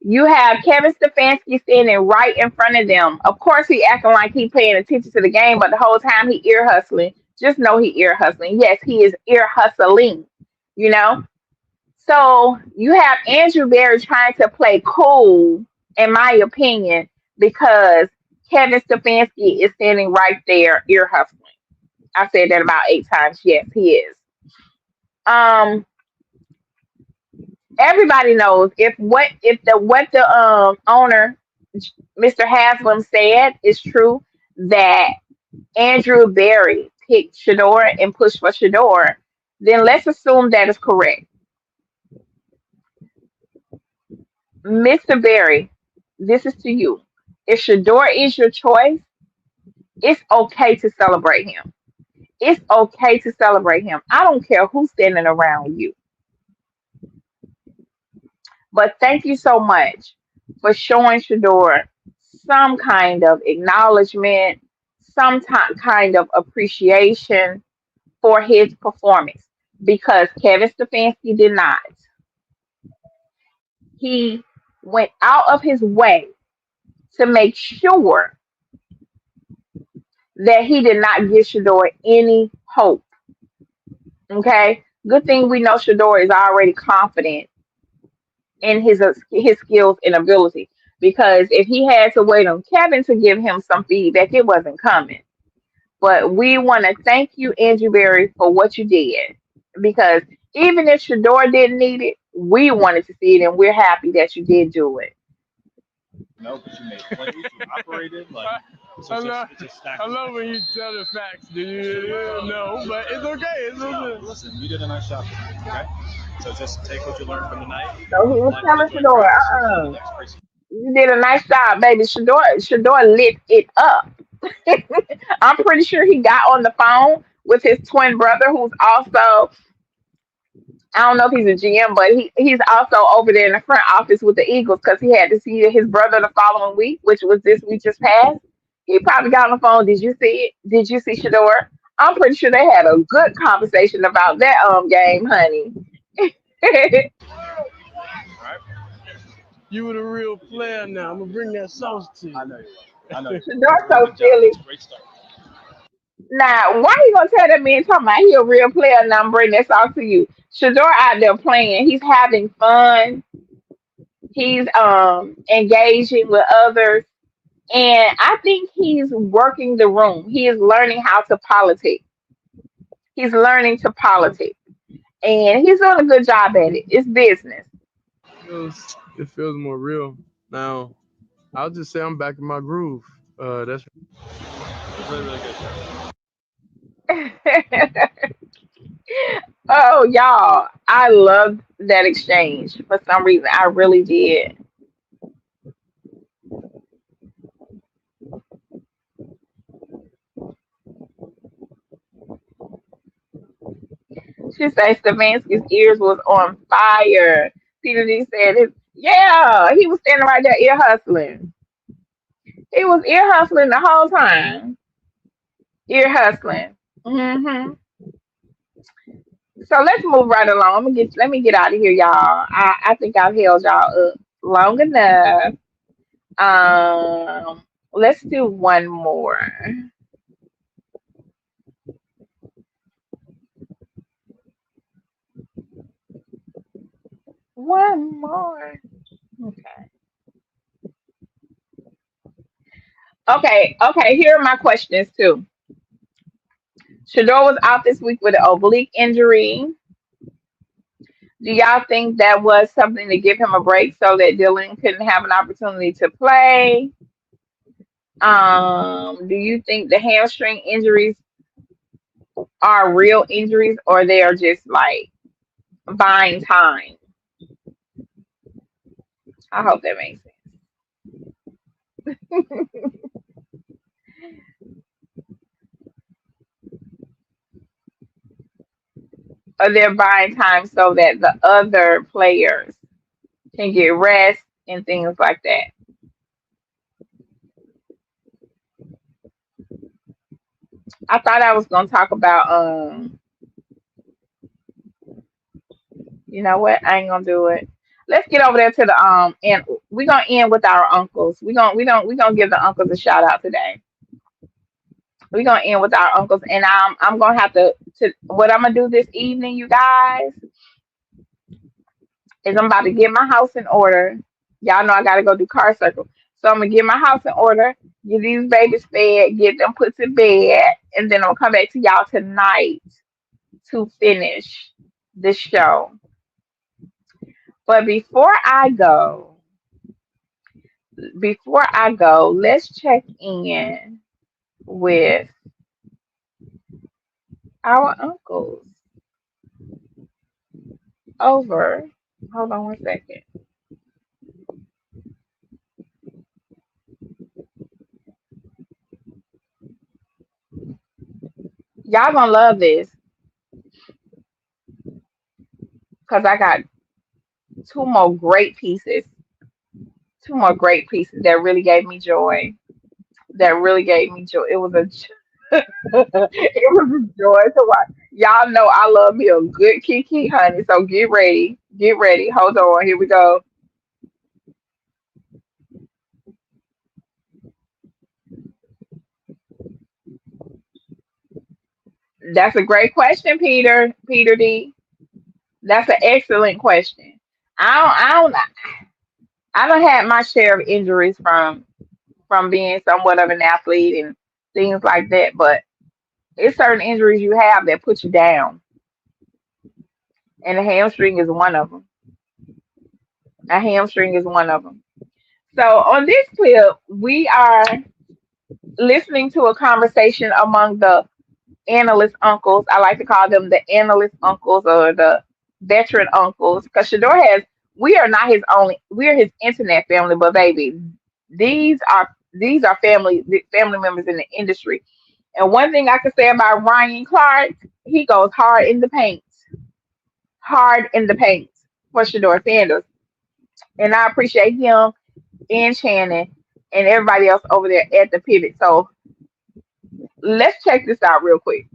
You have Kevin Stefanski standing right in front of them. Of course, he acting like he paying attention to the game, but the whole time he ear hustling. Just know he ear hustling. Yes, he is ear hustling, you know? So you have Andrew Berry trying to play cool, in my opinion, because Kevin Stefanski is standing right there ear hustling. I said that about 8 times. Yes, he is. Everybody knows if the owner, Mr. Haslam, said is true, that Andrew Berry picked Shedeur and pushed for Shedeur, then let's assume that is correct. Mr. Berry, this is to you. If Shedeur is your choice, it's okay to celebrate him. It's okay to celebrate him. I don't care who's standing around you. But thank you so much for showing Shedeur some kind of acknowledgement, some kind of appreciation for his performance, because Kevin Stefanski did not. He went out of his way to make sure that he did not give Shedeur any hope. Okay? Good thing we know Shedeur is already confident in his skills and ability, because if he had to wait on Kevin to give him some feedback, it wasn't coming. But we want to thank you, Andrew Berry, for what you did, because even if Shedeur didn't need it, we wanted to see it, and we're happy that you did do it. No, but you made plays, you operated like. So I love when you tell the facts. Do you know? But it's okay. It's okay. Listen, you did a nice job. Okay, so just take what you learned from the night. So he was Apply to telling the joint Shedeur, practices for the next preseason. you did a nice job, baby. Shedeur lit it up. I'm pretty sure he got on the phone with his twin brother, who's also, I don't know if he's a GM, but he's also over there in the front office with the Eagles because he had to see his brother the following week, which was this week just passed. He probably got on the phone. Did you see it? Did you see Shedeur? I'm pretty sure they had a good conversation about that game, honey. You were the real player now. I'm gonna bring that sauce to you. I know you will. I know you will. Shedeur's so Good job. silly. Great start. Now, why you gonna tell that man talking about he a real player and I'm bringing this out to you? Shedeur out there playing. He's having fun. He's engaging with others. And I think he's working the room. He is learning how to politic. He's learning to politic. And he's doing a good job at it. It's business. It feels more real. Now, I'll just say I'm back in my groove. That's Really, really good. Oh, y'all, I loved that exchange for some reason. I really did. She said Stefanski's ears was on fire. Peter D said, yeah, he was standing right there ear hustling. He was ear hustling the whole time. Ear hustling. So let's move right along. Let me get out of here, y'all. I think I've held y'all up long enough. Let's do one more. One more. Okay. Here are my questions too. Shedeur was out this week with an oblique injury. Do y'all think that was something to give him a break so that Dilion couldn't have an opportunity to play? Do you think the hamstring injuries are real injuries or they are just like buying time? I hope that makes sense. Or they're buying time so that the other players can get rest and things like that. I thought I was gonna talk about you know what? I ain't gonna do it. Let's get over there to the and we're gonna end with our uncles. We're gonna give the uncles a shout out today. We're gonna end with our uncles and I'm gonna have to what I'm gonna do this evening, you guys, is I'm about to get my house in order. Y'all know I gotta go do car circle. So I'm gonna get my house in order, get these babies fed, get them put to bed, and then I'll come back to y'all tonight to finish the show. But before I go, let's check in with our uncles over. Hold on one second. Y'all gonna love this because I got two more great pieces that really gave me joy. It was a it was a joy to watch. Y'all know I love me a good Kiki, honey. So get ready. Get ready. Hold on. Here we go. That's a great question, Peter. Peter D. That's an excellent question. I don't have my share of injuries from being somewhat of an athlete and things like that, but it's certain injuries you have that put you down, and a hamstring is one of them. A hamstring is one of them. So on this clip, we are listening to a conversation among the analyst uncles. I like to call them the analyst uncles or the veteran uncles, because Shedeur has. We are not his only. We are his internet family, but baby, these are family members in the industry. And one thing I can say about Ryan Clark, he goes hard in the paint for Shedeur Sanders, and I appreciate him and Shannon and everybody else over there at the pivot. So let's check this out real quick.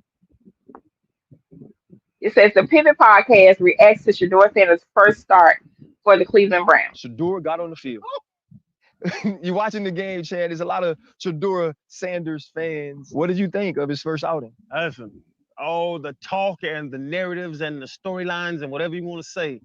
It says the Pivot Podcast reacts to Shedeur Sanders' first start for the Cleveland Browns. Shedeur got on the field. You watching the game, Chad? There's a lot of Shedeur Sanders fans. What did you think of his first outing? Listen, all the talk and the narratives and the storylines and whatever you want to say,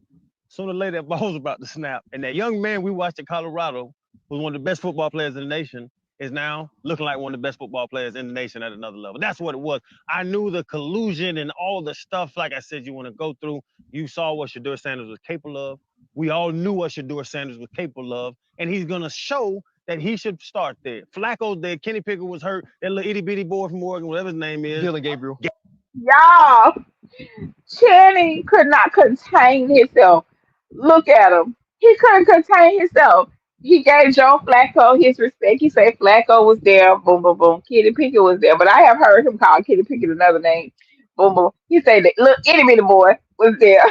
sooner or later that ball's about to snap. And that young man we watched at Colorado, who's one of the best football players in the nation, is now looking like one of the best football players in the nation at another level. That's what it was. I knew the collusion and all the stuff, like I said, you want to go through. You saw what Shedeur Sanders was capable of. We all knew what Shedeur Sanders was capable of, and he's going to show that he should start there. Flacco's there. Kenny Pickett was hurt. That little itty-bitty boy from Oregon, whatever his name is. Dilion Gabriel. Y'all, Channing could not contain himself. Look at him. He couldn't contain himself. He gave Joe Flacco his respect. He said Flacco was there. Boom, boom, boom. Kenny Pickett was there. But I have heard him call Kenny Pickett another name. Boom, boom. He said that little itty-bitty boy was there.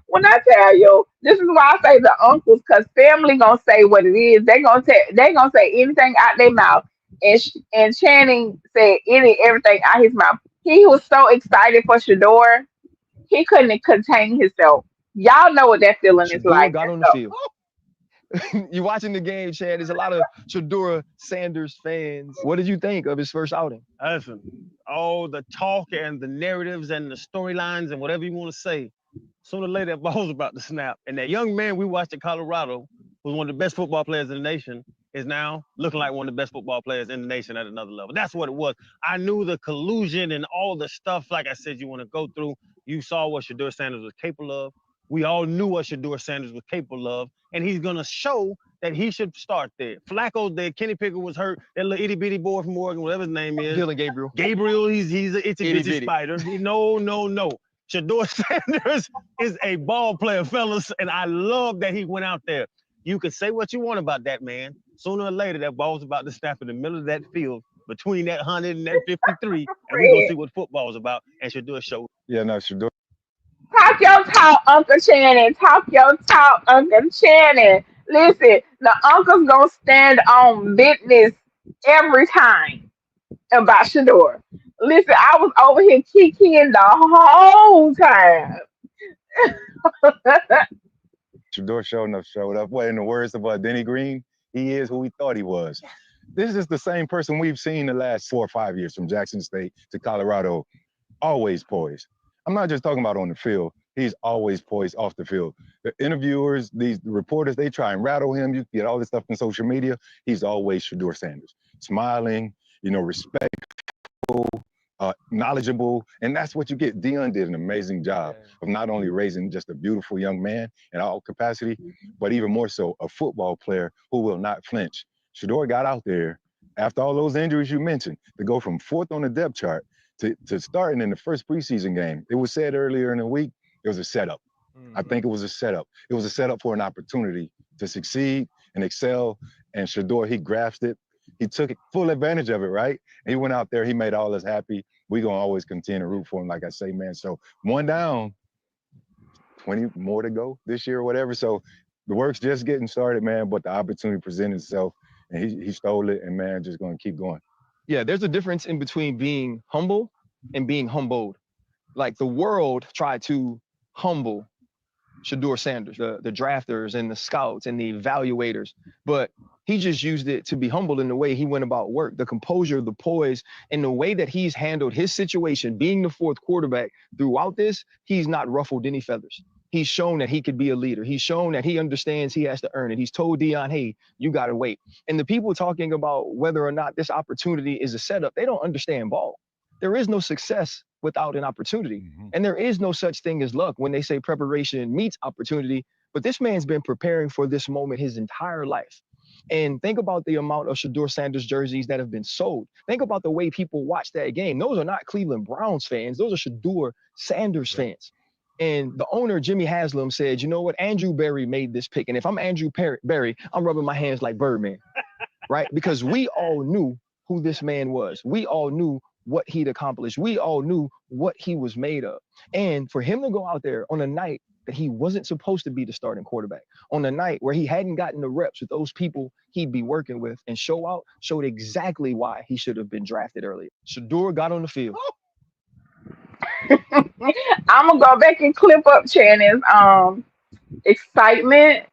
When I tell you, this is why I say the uncles, because family gonna say what it is. They gonna say anything out their mouth. And Channing said everything out his mouth. He was so excited for Shedeur, he couldn't contain himself. Y'all know what that feeling is Shedeur like. got on the field. You watching the game, Chad? There's a lot of Shedeur Sanders fans. What did you think of his first outing? Listen, all the talk and the narratives and the storylines and whatever you want to say, sooner or later that ball's about to snap. And that young man we watched at Colorado, who's one of the best football players in the nation, is now looking like one of the best football players in the nation at another level. That's what it was. I knew the collusion and all the stuff, like I said, you want to go through. You saw what Shedeur Sanders was capable of. We all knew what Shedeur Sanders was capable of, and he's going to show that he should start there. Flacco's there. Kenny Pickett was hurt. That little itty-bitty boy from Oregon, whatever his name is. Dilion Gabriel. Gabriel, he's an itty-bitty spider. No. Shedeur Sanders is a ball player, fellas, and I love that he went out there. You can say what you want about that man. Sooner or later, that ball's about to snap in the middle of that field between that 100 and that 53, and we're going to see what football's about, and Shedeur show. Yeah, no, Shedeur. Talk your talk, Uncle Channing. Talk your talk, Uncle Channing. Listen, the uncle's gonna stand on business every time about Shedeur. Listen, I was over here kicking the whole time. Shedeur showed up. Well, in the words of Denny Green, he is who we thought he was. This is the same person we've seen the last 4 or 5 years, from Jackson State to Colorado, always poised. I'm not just talking about on the field. He's always poised off the field. The interviewers, the reporters, they try and rattle him. You get all this stuff on social media. He's always Shedeur Sanders, smiling, respectful, knowledgeable, and that's what you get. Dion did an amazing job of not only raising just a beautiful young man in all capacity, but even more so, a football player who will not flinch. Shedeur got out there after all those injuries you mentioned to go from 4th on the depth chart to starting in the first preseason game. It was said earlier in the week, it was a setup. I think it was a setup. It was a setup for an opportunity to succeed and excel. And Shedeur, he grasped it. He took full advantage of it, right? And he went out there, he made all us happy. We're going to always continue to root for him, like I say, man. So 1 down, 20 more to go this year or whatever. So the work's just getting started, man, but the opportunity presented itself, and he stole it, and, man, just going to keep going. Yeah, there's a difference in between being humble and being humbled. Like, the world tried to humble Shedeur Sanders, the drafters and the scouts and the evaluators, but he just used it to be humble in the way he went about work, the composure, the poise, and the way that he's handled his situation, being the 4th quarterback throughout this. He's not ruffled any feathers. He's shown that he could be a leader. He's shown that he understands he has to earn it. He's told Dion, hey, you got to wait. And the people talking about whether or not this opportunity is a setup, they don't understand ball. There is no success without an opportunity. And there is no such thing as luck. When they say preparation meets opportunity, But this man's been preparing for this moment his entire life. And think about the amount of Shedeur Sanders jerseys that have been sold. Think about the way people watch that game. Those are not Cleveland Browns fans. Those are Shedeur Sanders fans. And the owner, Jimmy Haslam, said, you know what? Andrew Berry made this pick. And if I'm Andrew Berry, I'm rubbing my hands like Birdman, right? Because we all knew who this man was. We all knew what he'd accomplished. We all knew what he was made of. And for him to go out there on a night that he wasn't supposed to be the starting quarterback, on a night where he hadn't gotten the reps with those people he'd be working with, and show out, showed exactly why he should have been drafted earlier. Shedeur got on the field. I'm gonna go back and clip up Channon's excitement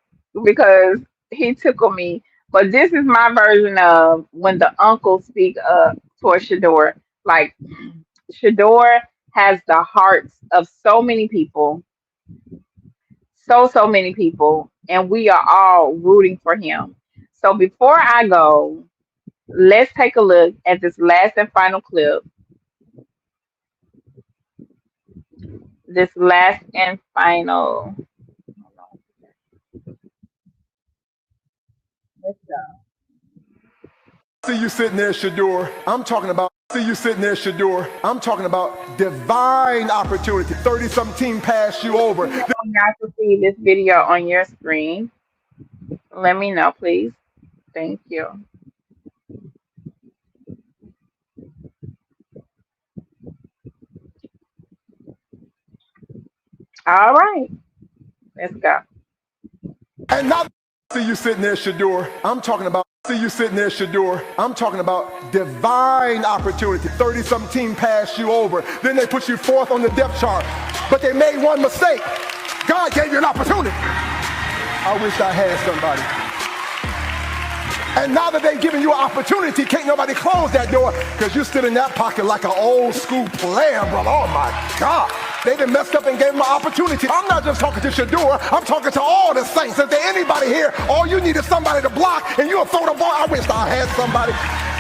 because he tickled me. But this is my version of when the uncles speak up for Shedeur. Like Shedeur has the hearts of so many people, so many people, and we are all rooting for him. So before I go, let's take a look at this last and final clip. This last and final. Let's go. See you sitting there, Shedeur. I'm talking about, see you sitting there, Shedeur. I'm talking about divine opportunity. 30-something team passed you over. You guys can see this video on your screen. Let me know, please. Thank you. All right, let's go. And now, see you sitting there, Shedeur. I'm talking about, see you sitting there, Shedeur. I'm talking about divine opportunity. 30-something team passed you over. Then they put you fourth on the depth chart. But they made one mistake. God gave you an opportunity. I wish I had somebody. And now that they've given you an opportunity, can't nobody close that door because you stood in that pocket like an old school player, brother. Oh my God. They done messed up and gave them an opportunity. I'm not just talking to Shedeur, I'm talking to all the saints. If there's anybody here, all you need is somebody to block and you'll throw the ball. I wish I had somebody.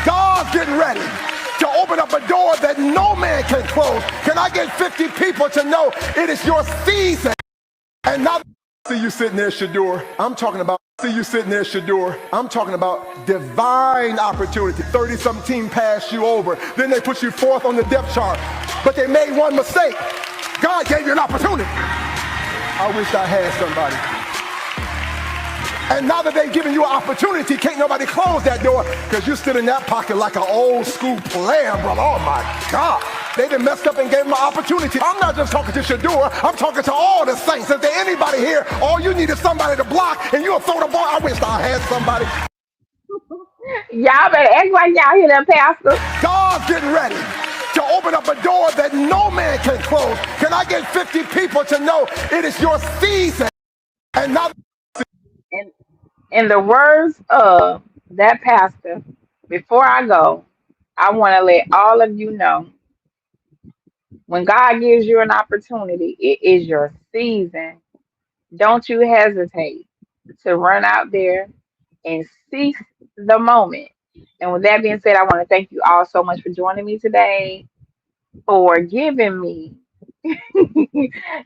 God's getting ready to open up a door that no man can close. Can I get 50 people to know it is your season? And now, see you sitting there, Shedeur. I'm talking about, see you sitting there, Shedeur. I'm talking about divine opportunity. 30-something team passed you over. Then they put you fourth on the depth chart. But they made one mistake. God gave you an opportunity. I wish I had somebody. And now that they've given you an opportunity, can't nobody close that door because you stood in that pocket like an old school player, brother. Oh my God. They done messed up and gave them an opportunity. I'm not just talking to Shedeur, I'm talking to all the saints. If there's anybody here, all you need is somebody to block and you'll throw the ball. I wish I had somebody. Y'all better act like y'all hear that, Pastor. God's getting ready to open up a door that no man can close. Can I get 50 people to know it is your season? And now, in the words of that pastor, before I go, I want to let all of you know when God gives you an opportunity, it is your season. Don't you hesitate to run out there and seize the moment. And with that being said, I want to thank you all so much for joining me today, for giving me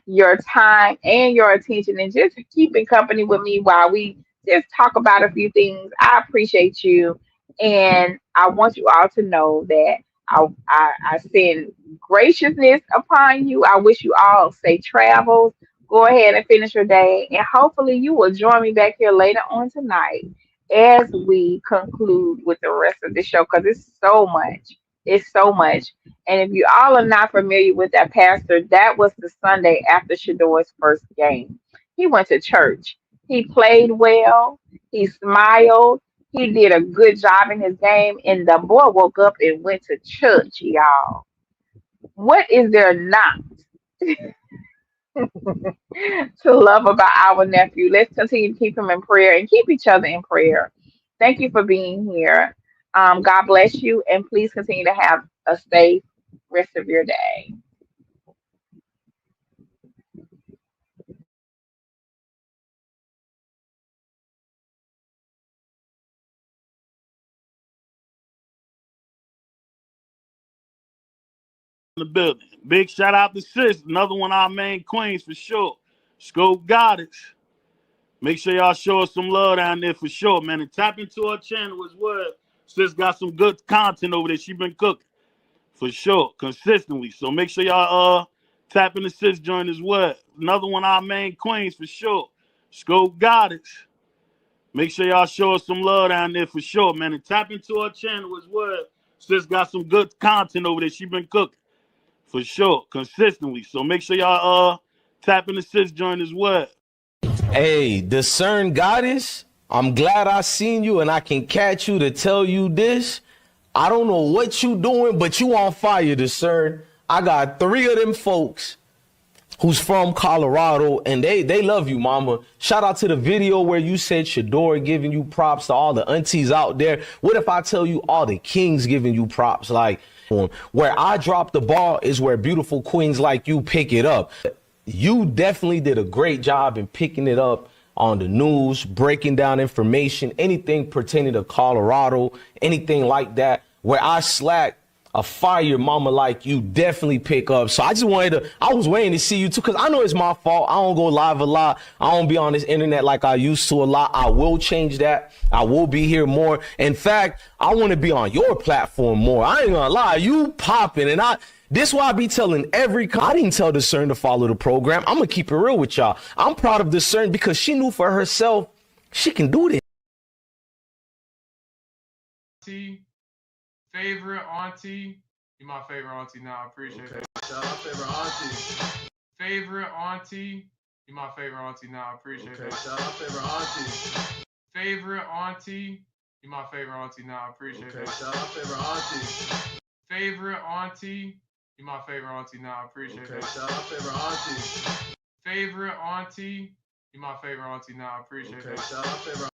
your time and your attention and just keeping company with me while we just talk about a few things. I appreciate you. And I want you all to know that I send graciousness upon you. I wish you all safe travels. Go ahead and finish your day. And hopefully you will join me back here later on tonight as we conclude with the rest of the show because it's so much. It's so much. And if you all are not familiar with that pastor, that was the Sunday after Shedeur's first game. He went to church. He played well. He smiled. He did a good job in his game. And the boy woke up and went to church, y'all. What is there not to love about our nephew? Let's continue to keep him in prayer and keep each other in prayer. Thank you for being here. God bless you. And please continue to have a safe rest of your day. The building. Big shout out to Sis, another one of our main queens for sure. Scope Goddess. Make sure y'all show us some love down there for sure, man. And tap into her channel as well. Sis got some good content over there. She been cooking for sure, consistently. So make sure y'all tap into Sis joint as well. Another one of our main queens for sure. Scope Goddess. Make sure y'all show us some love down there for sure, man. And tap into her channel as well. Sis got some good content over there. She been cooking for sure, consistently. So make sure y'all tap into Sis joint as well. Hey, Discern Goddess, I'm glad I seen you and I can catch you to tell you this. I don't know what you doing, but you on fire, Discern. I got 3 of them folks who's from Colorado, and they love you, mama. Shout out to the video where you said Shedeur giving you props to all the aunties out there. What if I tell you all the kings giving you props? Like, where I drop the ball is where beautiful queens like you pick it up. You definitely did a great job in picking it up on the news, breaking down information, anything pertaining to Colorado, anything like that. Where I slack, a fire mama like you definitely pick up. So I just I was waiting to see you too, because I know it's my fault. I don't go live a lot. I don't be on this internet like I used to a lot. I will change that. I will be here more. In fact, I want to be on your platform more. I ain't gonna lie, you popping, and this why I be telling I didn't tell Discern to follow the program. I'm gonna keep it real with y'all. I'm proud of Discern because she knew for herself she can do this. Favorite auntie. You my favorite auntie now. I appreciate it. Shout out favorite auntie. Favorite auntie. You my favorite auntie now. I appreciate it. Shout out favorite auntie. Favorite auntie. You my favorite auntie now. I appreciate it. Shout out favorite auntie. Favorite auntie. You my favorite auntie now. I appreciate it. Shout out favorite auntie. Favorite auntie. You my favorite auntie now. I appreciate it. Shout out favorite